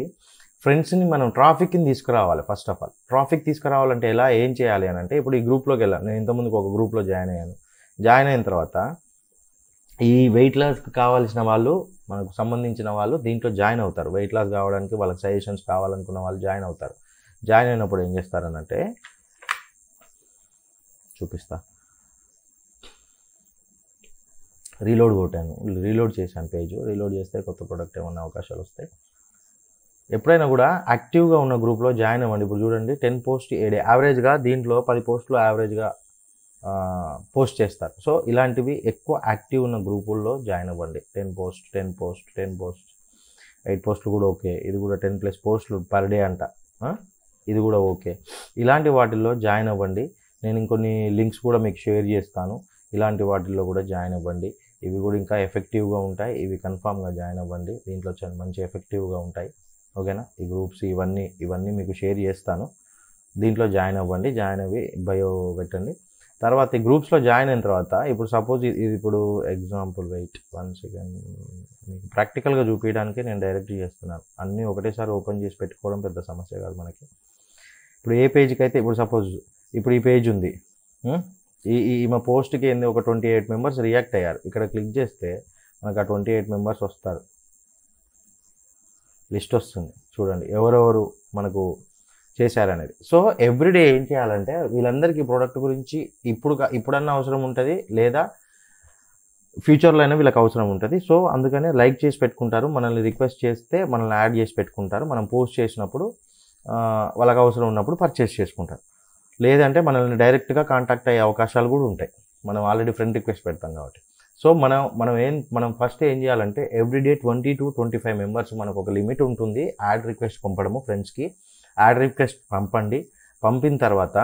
A: ఫ్రెండ్స్ని మనం ట్రాఫిక్ని తీసుకురావాలి. ఫస్ట్ ఆఫ్ ఆల్ ట్రాఫిక్ తీసుకురావాలంటే ఏం చేయాలి అని అంటే, ఇప్పుడు ఈ గ్రూప్లోకి వెళ్ళాను. నేను ఇంతకుముందుకు ఒక గ్రూప్లో జాయిన్ అయ్యాను. జాయిన్ అయిన తర్వాత ఈ వెయిట్ లాస్కి కావాల్సిన వాళ్ళు, మనకు సంబంధించిన వాళ్ళు దీంట్లో జాయిన్ అవుతారు. వెయిట్ లాస్ కావడానికి వాళ్ళకి సజెషన్స్ కావాలనుకున్న వాళ్ళు జాయిన్ అవుతారు. జాయిన్ అయినప్పుడు ఏం చేస్తారనంటే, చూపిస్తా, రీలోడ్ కొట్టాను, రీలోడ్ చేశాను పేజ్. రీలోడ్ చేస్తే కొత్త ప్రోడక్ట్ ఏమన్నా అవకాశాలు వస్తాయి. ఎప్పుడైనా కూడా యాక్టివ్గా ఉన్న గ్రూప్లో జాయిన్ అవ్వండి. ఇప్పుడు చూడండి, 10 పోస్ట్ యావరేజ్గా దీంట్లో 10 పోస్టులు యావరేజ్గా పోస్ట్ చేస్తారు. సో ఇలాంటివి ఎక్కువ యాక్టివ్ ఉన్న గ్రూపుల్లో జాయిన్ అవ్వండి. 10 పోస్ట్ 8 పోస్టులు కూడా ఓకే. ఇది కూడా 10+ పోస్టులు పర్ డే అంట. ఇది కూడా ఓకే. ఇలాంటి వాటిల్లో జాయిన్ అవ్వండి. నేను ఇంకొన్ని లింక్స్ కూడా మీకు షేర్ చేస్తాను. ఇలాంటి వాటిల్లో కూడా జాయిన్ అవ్వండి. ఇవి కూడా ఇంకా ఎఫెక్టివ్గా ఉంటాయి. ఇవి కన్ఫామ్గా జాయిన్ అవ్వండి. దీంట్లో మంచి ఎఫెక్టివ్గా ఉంటాయి. ఓకేనా? ఈ గ్రూప్స్ ఇవన్నీ మీకు షేర్ చేస్తాను. దీంట్లో జాయిన్ అవ్వండి. జాయిన్ అవ్వి బయో పెట్టండి. తర్వాత ఈ గ్రూప్స్లో జాయిన్ అయిన తర్వాత ఇప్పుడు సపోజ్ ఇది ఇప్పుడు ఎగ్జాంపుల్ వెయిట్ 1 సెకండ్ మీకు ప్రాక్టికల్గా చూపించడానికి నేను డైరెక్ట్ చేస్తున్నాను. అన్నీ ఒకటేసారి ఓపెన్ చేసి పెట్టుకోవడం పెద్ద సమస్య కాదు మనకి. ఇప్పుడు ఏ పేజ్కి అయితే ఇప్పుడు సపోజ్ ఇప్పుడు ఈ పేజ్ ఉంది. ఈమె పోస్ట్కి ఏంది ఒక 28 మెంబర్స్ రియాక్ట్ అయ్యారు. ఇక్కడ క్లిక్ చేస్తే మనకు ఆ 28 మెంబర్స్ వస్తారు. లిస్ట్ వస్తుంది చూడండి ఎవరెవరు మనకు చేశారనేది. సో ఎవ్రీడే ఏం చేయాలంటే వీళ్ళందరికీ ప్రోడక్ట్ గురించి ఇప్పుడన్నా అవసరం ఉంటుంది, లేదా ఫ్యూచర్లో అయినా వీళ్ళకి అవసరం ఉంటుంది. సో అందుకనే లైక్ చేసి పెట్టుకుంటారు, మనల్ని రిక్వెస్ట్ చేస్తే మనల్ని యాడ్ చేసి పెట్టుకుంటారు. మనం పోస్ట్ చేసినప్పుడు వాళ్ళకి అవసరం ఉన్నప్పుడు పర్చేస్ చేసుకుంటారు. లేదంటే మనల్ని డైరెక్ట్గా కాంటాక్ట్ అయ్యే అవకాశాలు కూడా ఉంటాయి. మనం ఆల్రెడీ ఫ్రెండ్ రిక్వెస్ట్ పెడతాం కాబట్టి. సో మనం ఫస్ట్ ఏం చేయాలంటే ఎవ్రీడే 20 to 25 మెంబర్స్ మనకు ఒక లిమిట్ ఉంటుంది యాడ్ రిక్వెస్ట్ పంపడము. ఫ్రెండ్స్కి యాడ్ రిక్వెస్ట్ పంపండి. పంపిన తర్వాత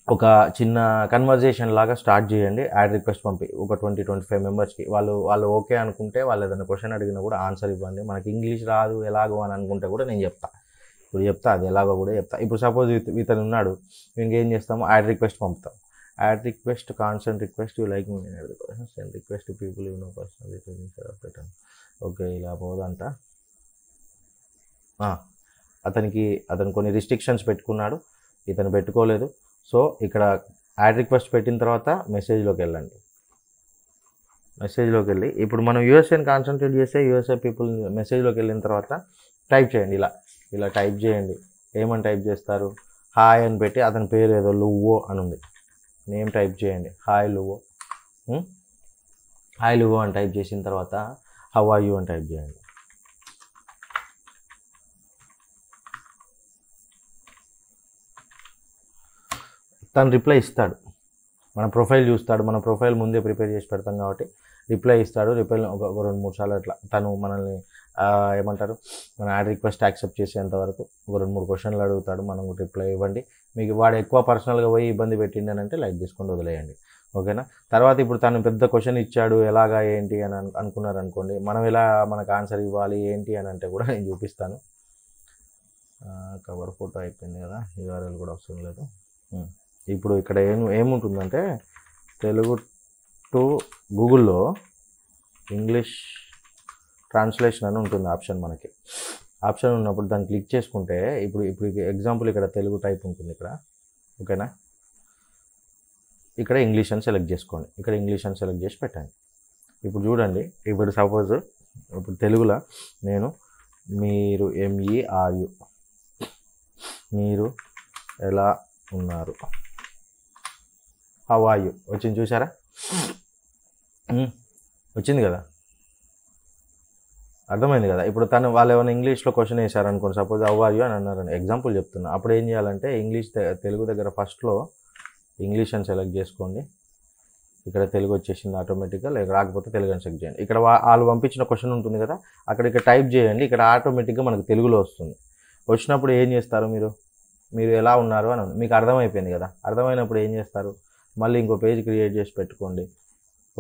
A: ఒక చిన్న కన్వర్జేషన్ లాగా స్టార్ట్ చేయండి. యాడ్ రిక్వెస్ట్ పంపి ఒక 20-25 మెంబర్స్కి వాళ్ళు ఓకే అనుకుంటే వాళ్ళు ఏదైనా క్వశ్చన్ అడిగినా కూడా ఆన్సర్ ఇవ్వండి. మనకి ఇంగ్లీష్ రాదు ఎలాగో అని అనుకుంటే కూడా నేను చెప్తా అది ఎలాగో కూడా చెప్తా. ఇప్పుడు సపోజ్ ఇతను ఉన్నాడు, ఇంకేం చేస్తాము యాడ్ రిక్వెస్ట్ పంపుతాం. Add request consent request you like me send request people you know personal పెట్టాను. ఓకే ఇలా పోదంట. అతను కొన్ని రిస్ట్రిక్షన్స్ పెట్టుకున్నాడు, ఇతను పెట్టుకోలేదు. సో ఇక్కడ యాడ్ రిక్వెస్ట్ పెట్టిన తర్వాత మెసేజ్లోకి వెళ్ళండి. మెసేజ్లోకి వెళ్ళి ఇప్పుడు మనం యూఎస్ఏని కాన్సన్ట్రేట్ చేస్తే యూఎస్ఏ పీపుల్ మెసేజ్లోకి వెళ్ళిన తర్వాత టైప్ చేయండి. ఇలా టైప్ చేయండి. ఏమని టైప్ చేస్తారు? హాయ్ అని పెట్టి అతని పేరు ఏదో లువో అని ఉంది, నేమ్ టైప్ చేయండి. హాయ్ లువో అని టైప్ చేసిన తర్వాత హౌ ఆర్ యూ అని టైప్ చేయండి. తను రిప్లై ఇస్తాడు. మన ప్రొఫైల్ చూస్తాడు. మన ప్రొఫైల్ ముందే ప్రిపేర్ చేసి పెడతాం కాబట్టి రిప్లై ఇస్తాడు. రిప్లై ఒక 2-3 సార్లు అట్లా తను మనల్ని ఏమంటారు మన యాడ్ రిక్వెస్ట్ యాక్సెప్ట్ చేసేంత వరకు ఒక 2-3 క్వశ్చన్లు అడుగుతాడు. మనం రిప్లై ఇవ్వండి. మీకు వాడు ఎక్కువ పర్సనల్గా పోయి ఇబ్బంది పెట్టిండి అని అంటే లైక్ తీసుకొని వదిలేయండి. ఓకేనా? తర్వాత ఇప్పుడు తను పెద్ద క్వశ్చన్ ఇచ్చాడు ఎలాగా ఏంటి అని అనుకున్నారనుకోండి, మనం ఎలా మనకు ఆన్సర్ ఇవ్వాలి ఏంటి అని అంటే కూడా నేను చూపిస్తాను. కవర్ ఫోటో అయిపోయింది కదా, యూఆర్ఎల్ కూడా అవసరం లేదు. ఇప్పుడు ఇక్కడ ఏముంటుందంటే తెలుగు టు గూగుల్లో ఇంగ్లీష్ ట్రాన్స్లేషన్ అని ఉంటుంది ఆప్షన్. మనకి ఆప్షన్ ఉన్నప్పుడు దాన్ని క్లిక్ చేసుకుంటే ఇప్పుడు ఎగ్జాంపుల్ ఇక్కడ తెలుగు టైప్ ఉంటుంది ఇక్కడ. ఓకేనా? ఇక్కడ ఇంగ్లీష్ అని సెలెక్ట్ చేసుకోండి. ఇక్కడ ఇంగ్లీష్ అని సెలెక్ట్ చేసి పెట్టండి. ఇప్పుడు చూడండి, ఇప్పుడు సపోజ్ ఇప్పుడు తెలుగులో నేను మీరు MERU మీరు ఎలా ఉన్నారు హౌ ఆర్ యూ వచ్చింది చూసారా? వచ్చింది కదా, అర్థమైంది కదా. ఇప్పుడు వాళ్ళు ఏమైనా ఇంగ్లీష్లో క్వశ్చన్ వేశారనుకోండి, సపోజ్ హౌ ఆర్ యూ అని అన్నారని ఎగ్జాంపుల్ చెప్తున్నా. అప్పుడు ఏం చేయాలంటే తెలుగు దగ్గర ఫస్ట్లో ఇంగ్లీష్ అని సెలెక్ట్ చేసుకోండి. ఇక్కడ తెలుగు వచ్చేసింది ఆటోమేటిక్గా. రాకపోతే తెలుగు అని సెలెక్ట్ చేయండి. ఇక్కడ వాళ్ళు పంపించిన క్వశ్చన్ ఉంటుంది కదా, ఇక్కడ టైప్ చేయండి. ఇక్కడ ఆటోమేటిక్గా మనకు తెలుగులో వస్తుంది. వచ్చినప్పుడు ఏం చేస్తారు? మీరు ఎలా ఉన్నారు అని మీకు అర్థమైపోయింది కదా. అర్థమైనప్పుడు ఏం చేస్తారు? మళ్ళీ ఇంకో పేజ్ క్రియేట్ చేసి పెట్టుకోండి,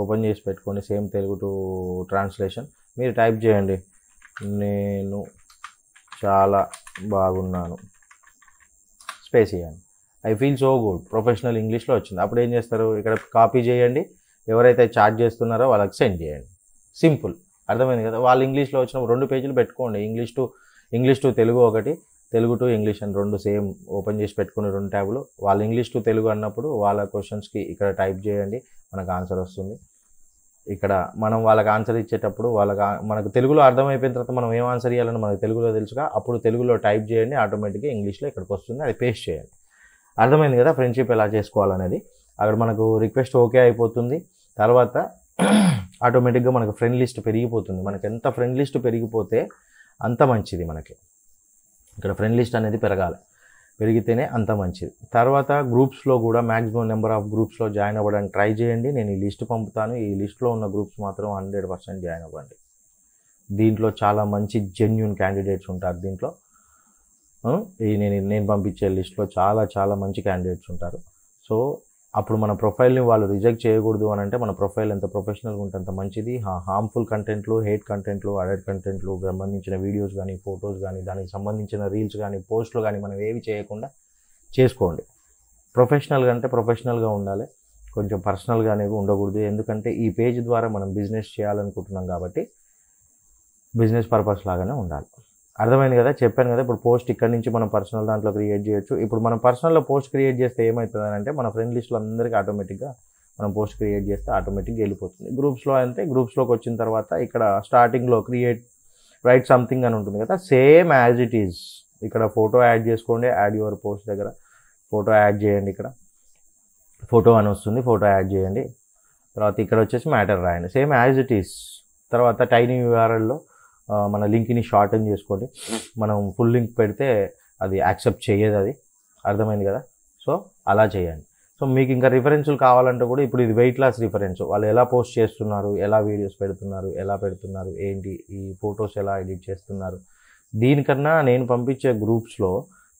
A: ఓపెన్ చేసి పెట్టుకోండి. సేమ్ తెలుగు టు ట్రాన్స్లేషన్ మీరు టైప్ చేయండి. నేను చాలా బాగున్నాను స్పేస్ ఇవ్వండి. I feel so good professional ఇంగ్లీష్లో వచ్చింది. అప్పుడు ఏం చేస్తారు? ఇక్కడ కాపీ చేయండి. ఎవరైతే చార్జ్ చేస్తున్నారో వాళ్ళకి సెండ్ చేయండి. సింపుల్. అర్థమైంది కదా. వాళ్ళు ఇంగ్లీష్లో వచ్చినప్పుడు 2 పేజీలు పెట్టుకోండి. ఇంగ్లీష్ టు తెలుగు ఒకటి, తెలుగు టు ఇంగ్లీష్ అని 2 సేమ్ ఓపెన్ చేసి పెట్టుకుని 2 ట్యాబులు. వాళ్ళు ఇంగ్లీష్ టు తెలుగు అన్నప్పుడు వాళ్ళ క్వశ్చన్స్కి ఇక్కడ టైప్ చేయండి, మనకు ఆన్సర్ వస్తుంది. ఇక్కడ మనం వాళ్ళకి ఆన్సర్ ఇచ్చేటప్పుడు మనకు తెలుగులో అర్థమైపోయిన తర్వాత మనం ఏం ఆన్సర్ ఇవ్వాలని మనకు తెలుగులో తెలుసుగా, అప్పుడు తెలుగులో టైప్ చేయండి. ఆటోమేటిక్గా ఇంగ్లీష్లో ఇక్కడికి వస్తుంది, అది పేస్ట్ చేయండి. అర్థమైంది కదా ఫ్రెండ్షిప్ ఎలా చేసుకోవాలనేది. అక్కడ మనకు రిక్వెస్ట్ ఓకే అయిపోతుంది. తర్వాత ఆటోమేటిక్గా మనకు ఫ్రెండ్ లిస్ట్ పెరిగిపోతుంది. మనకు ఎంత ఫ్రెండ్ లిస్ట్ పెరిగిపోతే అంత మంచిది. మనకి ఇక్కడ ఫ్రెండ్ లిస్ట్ అనేది పెరిగితేనే అంత మంచిది. తర్వాత గ్రూప్స్లో కూడా మ్యాక్సిమం నెంబర్ ఆఫ్ గ్రూప్స్లో జాయిన్ అవ్వడానికి ట్రై చేయండి. నేను ఈ లిస్ట్ పంపుతాను. ఈ లిస్ట్లో ఉన్న గ్రూప్స్ మాత్రం 100% జాయిన్ అవ్వండి. దీంట్లో చాలా మంచి జెన్యూన్ క్యాండిడేట్స్ ఉంటారు దీంట్లో. ఈ నేను పంపించే లిస్ట్లో చాలా చాలా మంచి క్యాండిడేట్స్ ఉంటారు. సో అప్పుడు మన ప్రొఫైల్ని వాళ్ళు రిజెక్ట్ చేయకూడదు అని అంటే మన ప్రొఫైల్ ఎంత ప్రొఫెషనల్గా ఉంటే అంత మంచిది. హార్మ్ఫుల్ కంటెంట్లు, హేట్ కంటెంట్లు, అడల్ట్ కంటెంట్లు సంబంధించిన వీడియోస్ కానీ, ఫొటోస్ కానీ, దానికి సంబంధించిన రీల్స్ కానీ, పోస్టులు కానీ మనం ఏవి చేయకుండా చేసుకోండి. ప్రొఫెషనల్గా అంటే ప్రొఫెషనల్గా ఉండాలి, కొంచెం పర్సనల్గా అనేవి ఉండకూడదు. ఎందుకంటే ఈ పేజ్ ద్వారా మనం బిజినెస్ చేయాలనుకుంటున్నాం కాబట్టి బిజినెస్ పర్పస్ లాగానే ఉండాలి. అర్థమైంది కదా, చెప్పాను కదా. ఇప్పుడు పోస్ట్ ఇక్కడ నుంచి మనం పర్సనల్ దాంట్లో క్రియేట్ చేయొచ్చు. ఇప్పుడు మనం పర్సనల్లో పోస్ట్ క్రియేట్ చేస్తే ఏమవుతుంది అంటే మన ఫ్రెండ్ లిస్ట్లో అందరికీ ఆటోమేటిక్గా మనం పోస్ట్ క్రియేట్ చేస్తే ఆటోమేటిక్గా వెళ్ళిపోతుంది. గ్రూప్స్లో అంటే గ్రూప్స్లోకి వచ్చిన తర్వాత ఇక్కడ స్టార్టింగ్లో రైట్ సంథింగ్ అని ఉంటుంది కదా, సేమ్ యాజ్ ఇట్ ఈజ్. ఇక్కడ ఫోటో యాడ్ చేసుకోండి, యాడ్ యువర్ పోస్ట్ దగ్గర ఫోటో యాడ్ చేయండి. ఇక్కడ ఫోటో అని వస్తుంది, ఫోటో యాడ్ చేయండి. తర్వాత ఇక్కడ వచ్చేసి మ్యాటర్ రాయండి, సేమ్ యాజ్ ఇట్ ఈజ్. తర్వాత టైనీ యూఆర్ఎల్లో మన లింక్ని షార్టన్ చేసుకోండి. మనం ఫుల్ లింక్ పెడితే అది యాక్సెప్ట్ చేయదు, అది అర్థమైంది కదా. సో అలా చేయండి. సో మీకు ఇంకా రిఫరెన్సులు కావాలంటే కూడా ఇప్పుడు ఇది వెయిట్ లాస్ రిఫరెన్స్, వాళ్ళు ఎలా పోస్ట్ చేస్తున్నారు, ఎలా వీడియోస్ పెడుతున్నారు, ఏంటి, ఈ ఫొటోస్ ఎలా ఎడిట్ చేస్తున్నారు, దీనికన్నా నేను పంపించే గ్రూప్స్లో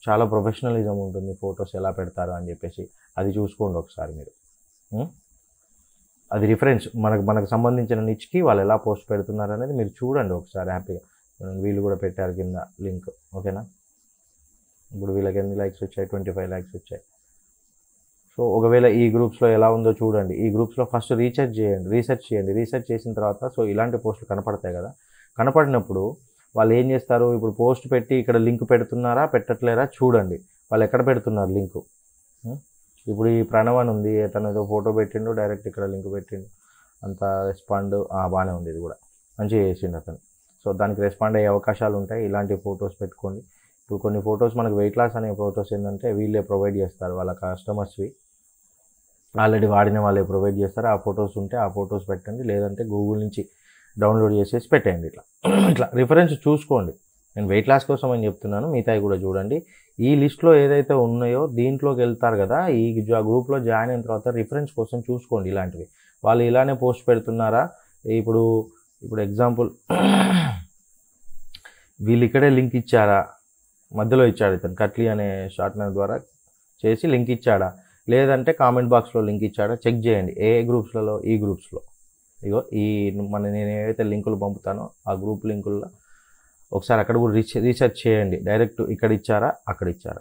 A: చాలా ప్రొఫెషనలిజం ఉంటుంది. ఫొటోస్ ఎలా పెడతారు అని చెప్పేసి అది చూసుకోండి ఒకసారి మీరు. అది రిఫరెన్స్ మనకు సంబంధించిన నిచ్కి వాళ్ళు ఎలా పోస్ట్ పెడుతున్నారు అనేది మీరు చూడండి ఒకసారి హ్యాపీగా. వీళ్ళు కూడా పెట్టారు కింద లింక్, ఓకేనా. ఇప్పుడు వీళ్ళకి ఎన్ని లైక్స్ వచ్చాయి, 25 లైక్స్ వచ్చాయి. సో ఒకవేళ ఈ గ్రూప్స్లో ఎలా ఉందో చూడండి. ఈ గ్రూప్స్లో ఫస్ట్ రీసెర్చ్ చేయండి. రీసెర్చ్ చేసిన తర్వాత సో ఇలాంటి పోస్టులు కనపడతాయి కదా, కనపడినప్పుడు వాళ్ళు ఏం చేస్తారు, ఇప్పుడు పోస్ట్ పెట్టి ఇక్కడ లింక్ పెడుతున్నారా పెట్టట్లేరా చూడండి, వాళ్ళు ఎక్కడ పెడుతున్నారు లింకు. ఇప్పుడు ఈ ప్రణవ్ అని ఉంది, తను ఏదో ఫోటో పెట్టిండు, డైరెక్ట్ ఇక్కడ లింక్ పెట్టిండు, అంత రెస్పాండ్ బాగానే ఉంది, ఇది కూడా మంచిగా చేసిండు అతను. సో దానికి రెస్పాండ్ అయ్యే అవకాశాలు ఉంటాయి. ఇలాంటి ఫొటోస్ పెట్టుకోండి. ఇప్పుడు కొన్ని ఫొటోస్ మనకు వెయిట్ లాస్ అనే ఫొటోస్ ఏంటంటే వీళ్ళే ప్రొవైడ్ చేస్తారు, వాళ్ళ కస్టమర్స్వి ఆల్రెడీ వాడిన వాళ్ళే ప్రొవైడ్ చేస్తారు. ఆ ఫొటోస్ ఉంటే ఆ ఫొటోస్ పెట్టండి, లేదంటే గూగుల్ నుంచి డౌన్లోడ్ చేసేసి పెట్టండి. ఇట్లా రిఫరెన్స్ చూసుకోండి. నేను వెయిట్ లాస్ కోసం అని చెప్తున్నాను, మిగతాయి కూడా చూడండి. ఈ లిస్ట్లో ఏదైతే ఉన్నాయో దీంట్లోకి వెళ్తారు కదా, ఈ గ్రూప్లో జాయిన్ అయిన తర్వాత రిఫరెన్స్ కోసం చూసుకోండి. ఇలాంటివి వాళ్ళు ఇలానే పోస్ట్ పెడుతున్నారా, ఇప్పుడు ఎగ్జాంపుల్ వీళ్ళు ఇక్కడే లింక్ ఇచ్చారా, మధ్యలో ఇచ్చాడు ఇతను కట్లీ అనే షార్ట్నర్ ద్వారా చేసి లింక్ ఇచ్చాడా, లేదంటే కామెంట్ బాక్స్లో లింక్ ఇచ్చాడా చెక్ చేయండి. ఏ గ్రూప్స్లలో, ఈ గ్రూప్స్లో ఇగో నేను ఏవైతే లింకులు పంపుతానో ఆ గ్రూప్ లింకుల్లో ఒకసారి అక్కడ కూడా రీసెర్చ్ చేయండి. డైరెక్ట్ ఇక్కడ ఇచ్చారా, అక్కడ ఇచ్చారా,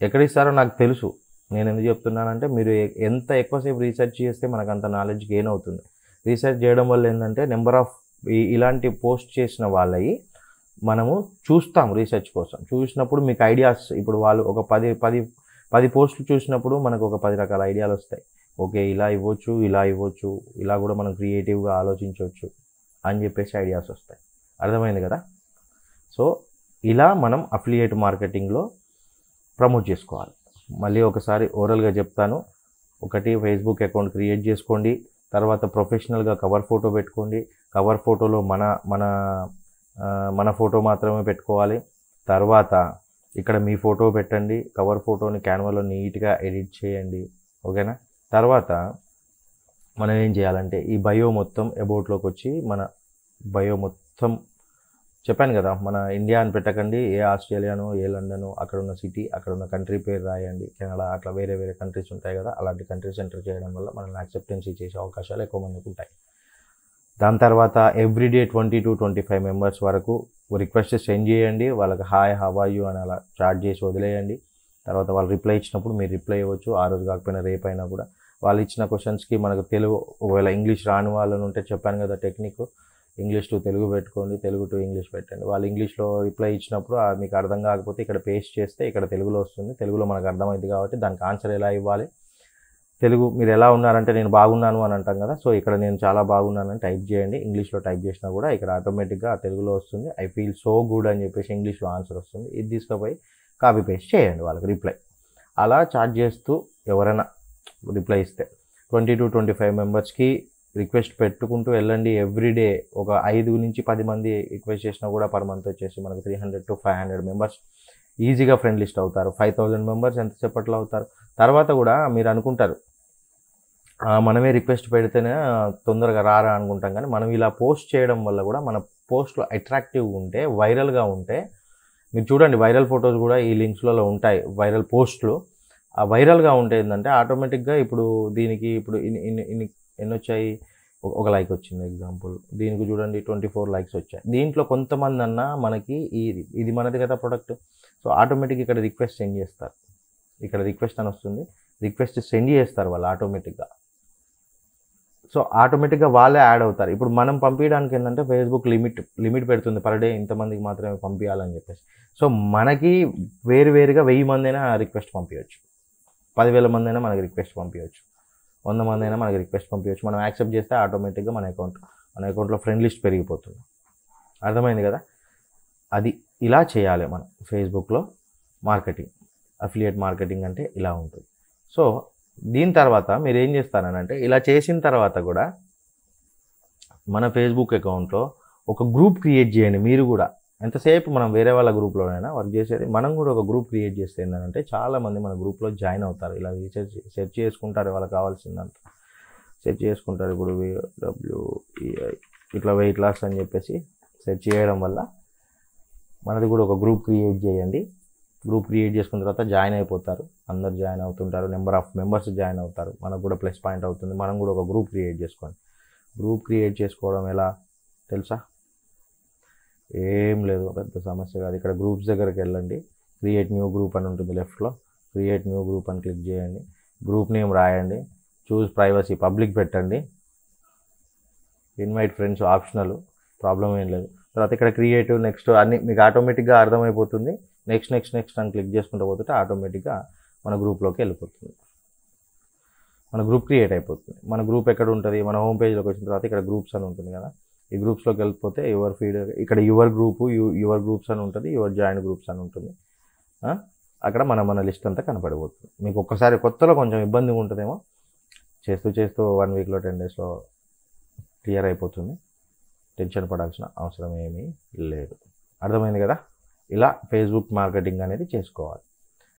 A: ఎక్కడ ఇస్తారో నాకు తెలుసు. నేను ఎందుకు చెప్తున్నానంటే మీరు ఎంత ఎక్కువసేపు రీసెర్చ్ చేస్తే మనకు అంత నాలెడ్జ్ గెయిన్ అవుతుంది. రీసెర్చ్ చేయడం వల్ల ఏంటంటే నెంబర్ ఆఫ్ ఇలాంటి పోస్ట్ చేసిన వాళ్ళవి మనము చూస్తాం. రీసెర్చ్ కోసం చూసినప్పుడు మీకు ఐడియాస్, ఇప్పుడు వాళ్ళు ఒక 10 పోస్టులు చూసినప్పుడు మనకు ఒక 10 రకాల ఐడియాలు వస్తాయి. ఓకే ఇలా ఇవ్వచ్చు, ఇలా కూడా మనం క్రియేటివ్గా ఆలోచించవచ్చు అని చెప్పేసి ఐడియాస్ వస్తాయి. అర్థమైంది కదా. సో ఇలా మనం అఫిలియేట్ మార్కెటింగ్లో ప్రమోట్ చేసుకోవాలి. మళ్ళీ ఒకసారి ఓరల్గా చెప్తాను. ఒకటి, ఫేస్బుక్ అకౌంట్ క్రియేట్ చేసుకోండి. తర్వాత ప్రొఫెషనల్గా కవర్ ఫోటో పెట్టుకోండి. కవర్ ఫోటోలో మన ఫోటో మాత్రమే పెట్టుకోవాలి. తర్వాత ఇక్కడ మీ ఫోటో పెట్టండి. కవర్ ఫోటోని క్యాన్వాలో నీట్గా ఎడిట్ చేయండి, ఓకేనా. తర్వాత మనం ఏం చేయాలంటే ఈ బయో మొత్తం అబౌట్లోకి వచ్చి మన బయో మొత్తం చెప్పాను కదా, మన ఇండియా అని పెట్టకండి, ఏ ఆస్ట్రేలియానో, ఏ లండనో, అక్కడ ఉన్న సిటీ, అక్కడ ఉన్న కంట్రీ పేరు రాయండి. కెనడా, అట్లా వేరే కంట్రీస్ ఉంటాయి కదా, అలాంటి కంట్రీస్ ఎంటర్ చేయడం వల్ల మనల్ని యాక్సెప్టెన్సీ చేసే అవకాశాలు ఎక్కువ మందికి ఉంటాయి. దాని తర్వాత ఎవ్రీడే 20 to 25 మెంబర్స్ వరకు రిక్వెస్ట్ సెండ్ చేయండి. వాళ్ళకి హాయ్, హౌ ఆర్ యూ అని అలా చాట్ చేసి వదిలేయండి. తర్వాత వాళ్ళు రిప్లై ఇచ్చినప్పుడు మీరు రిప్లై ఇవ్వచ్చు, ఆ రోజు కాకపోయినా రేపైనా కూడా. వాళ్ళు ఇచ్చిన క్వశ్చన్స్కి మనకు తెలుగు, ఒకవేళ ఇంగ్లీష్ రాని వాళ్ళని ఉంటే చెప్పాను కదా టెక్నిక్, ఇంగ్లీష్ టు తెలుగు పెట్టుకోండి, తెలుగు టు ఇంగ్లీష్ పెట్టండి. వాళ్ళు ఇంగ్లీష్లో రిప్లై ఇచ్చినప్పుడు మీకు అర్థం కాకపోతే ఇక్కడ పేస్ట్ చేస్తే ఇక్కడ తెలుగులో వస్తుంది. తెలుగులో మనకు అర్థమైంది కాబట్టి దానికి ఆన్సర్ ఎలా ఇవ్వాలి, తెలుగు మీరు ఎలా ఉన్నారంటే నేను బాగున్నాను అని అంటాం కదా, సో ఇక్కడ నేను చాలా బాగున్నానని టైప్ చేయండి. ఇంగ్లీష్లో టైప్ చేసినా కూడా ఇక్కడ ఆటోమేటిక్గా తెలుగులో వస్తుంది. ఐ ఫీల్ సో గుడ్ అని చెప్పేసి ఇంగ్లీష్లో ఆన్సర్ వస్తుంది. ఇది తీసుకుపోయి కాపీ పేస్ట్ చేయండి వాళ్ళకి రిప్లై. అలా చాట్ చేస్తూ ఎవరైనా రిప్లై ఇస్తే 20 to 25 మెంబర్స్కి రిక్వెస్ట్ పెట్టుకుంటూ వెళ్ళండి. ఎవ్రీడే ఒక 5 నుంచి 10 మంది రిక్వెస్ట్ చేసినా కూడా పర్ మంత్ వచ్చేసి మనకు 300 to 500 మెంబర్స్ ఈజీగా ఫ్రెండ్ లిస్ట్ అవుతారు. 5000 మెంబర్స్ ఎంతసేపట్లో అవుతారు. తర్వాత కూడా మీరు అనుకుంటారు మనమే రిక్వెస్ట్ పెడితేనే తొందరగా రారా అనుకుంటాం, కానీ మనం ఇలా పోస్ట్ చేయడం వల్ల కూడా మన పోస్ట్లో అట్రాక్టివ్గా ఉంటే, వైరల్గా ఉంటే మీరు చూడండి వైరల్ ఫొటోస్ కూడా ఈ లింక్స్లలో ఉంటాయి, వైరల్ పోస్ట్లు. ఆ వైరల్గా ఉంటే ఏంటంటే ఆటోమేటిక్గా ఇప్పుడు దీనికి ఇప్పుడు ఎన్ని వచ్చాయి, ఒక లైక్ వచ్చింది ఎగ్జాంపుల్. దీనికి చూడండి 24 లైక్స్ వచ్చాయి. దీంట్లో కొంతమంది అన్న మనకి ఇది మనది కదా ప్రొడక్ట్, సో ఆటోమేటిక్ ఇక్కడ రిక్వెస్ట్ సెండ్ చేస్తారు. ఇక్కడ రిక్వెస్ట్ అని వస్తుంది, రిక్వెస్ట్ సెండ్ చేస్తారు వాళ్ళు ఆటోమేటిక్గా. సో ఆటోమేటిక్గా వాళ్ళే యాడ్ అవుతారు. ఇప్పుడు మనం పంపించడానికి ఏంటంటే ఫేస్బుక్ లిమిట్ పెడుతుంది, పర్ డే ఇంతమందికి మాత్రమే పంపించాలని చెప్పేసి. సో మనకి వేరుగా 1000 మంది అయినా రిక్వెస్ట్ పంపించవచ్చు, 10,000 మంది అయినా మనకి రిక్వెస్ట్ పంపించవచ్చు, 100 మంది అయినా మనకి రిక్వెస్ట్ పంపించవచ్చు. మనం యాక్సెప్ట్ చేస్తే ఆటోమేటిక్గా మన అకౌంట్లో ఫ్రెండ్ లిస్ట్ పెరిగిపోతుంది. అర్థమైంది కదా? అది ఇలా చేయాలి మనం ఫేస్బుక్లో మార్కెటింగ్. అఫిలియేట్ మార్కెటింగ్ అంటే ఇలా ఉంటుంది. సో దీని తర్వాత మీరు ఏం చేస్తారనంటే, ఇలా చేసిన తర్వాత కూడా మన ఫేస్బుక్ అకౌంట్లో ఒక గ్రూప్ క్రియేట్ చేయండి. మీరు కూడా ఎంతసేపు మనం వేరే వాళ్ళ గ్రూప్లోనైనా వర్క్ చేసేది, మనం కూడా ఒక గ్రూప్ క్రియేట్ చేస్తే ఏంటంటే చాలామంది మన గ్రూప్లో జాయిన్ అవుతారు. ఇలా సెర్చ్ చేసుకుంటారు, వాళ్ళకి కావాల్సిందంత సెర్చ్ చేసుకుంటారు. ఇప్పుడు WEI ఇట్లా వెయిట్ లాస్ అని చెప్పేసి సెర్చ్ చేయడం వల్ల మనది కూడా ఒక గ్రూప్ క్రియేట్ చేయండి. గ్రూప్ క్రియేట్ చేసుకున్న తర్వాత జాయిన్ అయిపోతారు, అందరు జాయిన్ అవుతుంటారు, నెంబర్ ఆఫ్ మెంబర్స్ జాయిన్ అవుతారు, మనకు కూడా ప్లస్ పాయింట్ అవుతుంది. మనం కూడా ఒక గ్రూప్ క్రియేట్ చేసుకోండి. గ్రూప్ క్రియేట్ చేసుకోవడం ఎలా తెలుసా? ఏం లేదు, పెద్ద సమస్య కాదు. ఇక్కడ గ్రూప్స్ దగ్గరికి వెళ్ళండి, క్రియేట్ న్యూ గ్రూప్ అని ఉంటుంది లెఫ్ట్లో, క్రియేట్ న్యూ గ్రూప్ అని క్లిక్ చేయండి. గ్రూప్ నేమ్ రాయండి, చూస్ ప్రైవసీ పబ్లిక్ పెట్టండి, ఇన్వైట్ ఫ్రెండ్స్ ఆప్షనల్, ప్రాబ్లం ఏం లేదు. తర్వాత ఇక్కడ క్రియేటివ్ నెక్స్ట్ అన్నీ మీకు ఆటోమేటిక్గా అర్థమైపోతుంది. నెక్స్ట్ అని క్లిక్ చేసుకుంటూ పోతుంటే ఆటోమేటిక్గా మన గ్రూప్లోకి వెళ్ళిపోతుంది, మన గ్రూప్ క్రియేట్ అయిపోతుంది. మన గ్రూప్ ఎక్కడ ఉంటుంది, మన హోమ్ పేజ్లోకి వచ్చిన తర్వాత ఇక్కడ గ్రూప్స్ అని ఉంటుంది కదా, ఈ గ్రూప్స్లోకి వెళ్ళిపోతే యువర్ ఫీడ్, ఇక్కడ యువర్ గ్రూపు యువర్ గ్రూప్స్ అని ఉంటుంది, యువర్ జాయిన్ గ్రూప్స్ అని ఉంటుంది. అక్కడ మన లిస్ట్ అంతా కనపడిపోతుంది. మీకు ఒక్కసారి కొత్తలో కొంచెం ఇబ్బందిగా ఉంటుందేమో, చేస్తూ 1 వీక్లో 10 డేస్లో క్లియర్ అయిపోతుంది. టెన్షన్ పడాల్సిన అవసరం ఏమీ లేదు. అర్థమైంది కదా? ఇలా ఫేస్బుక్ మార్కెటింగ్ అనేది చేసుకోవాలి.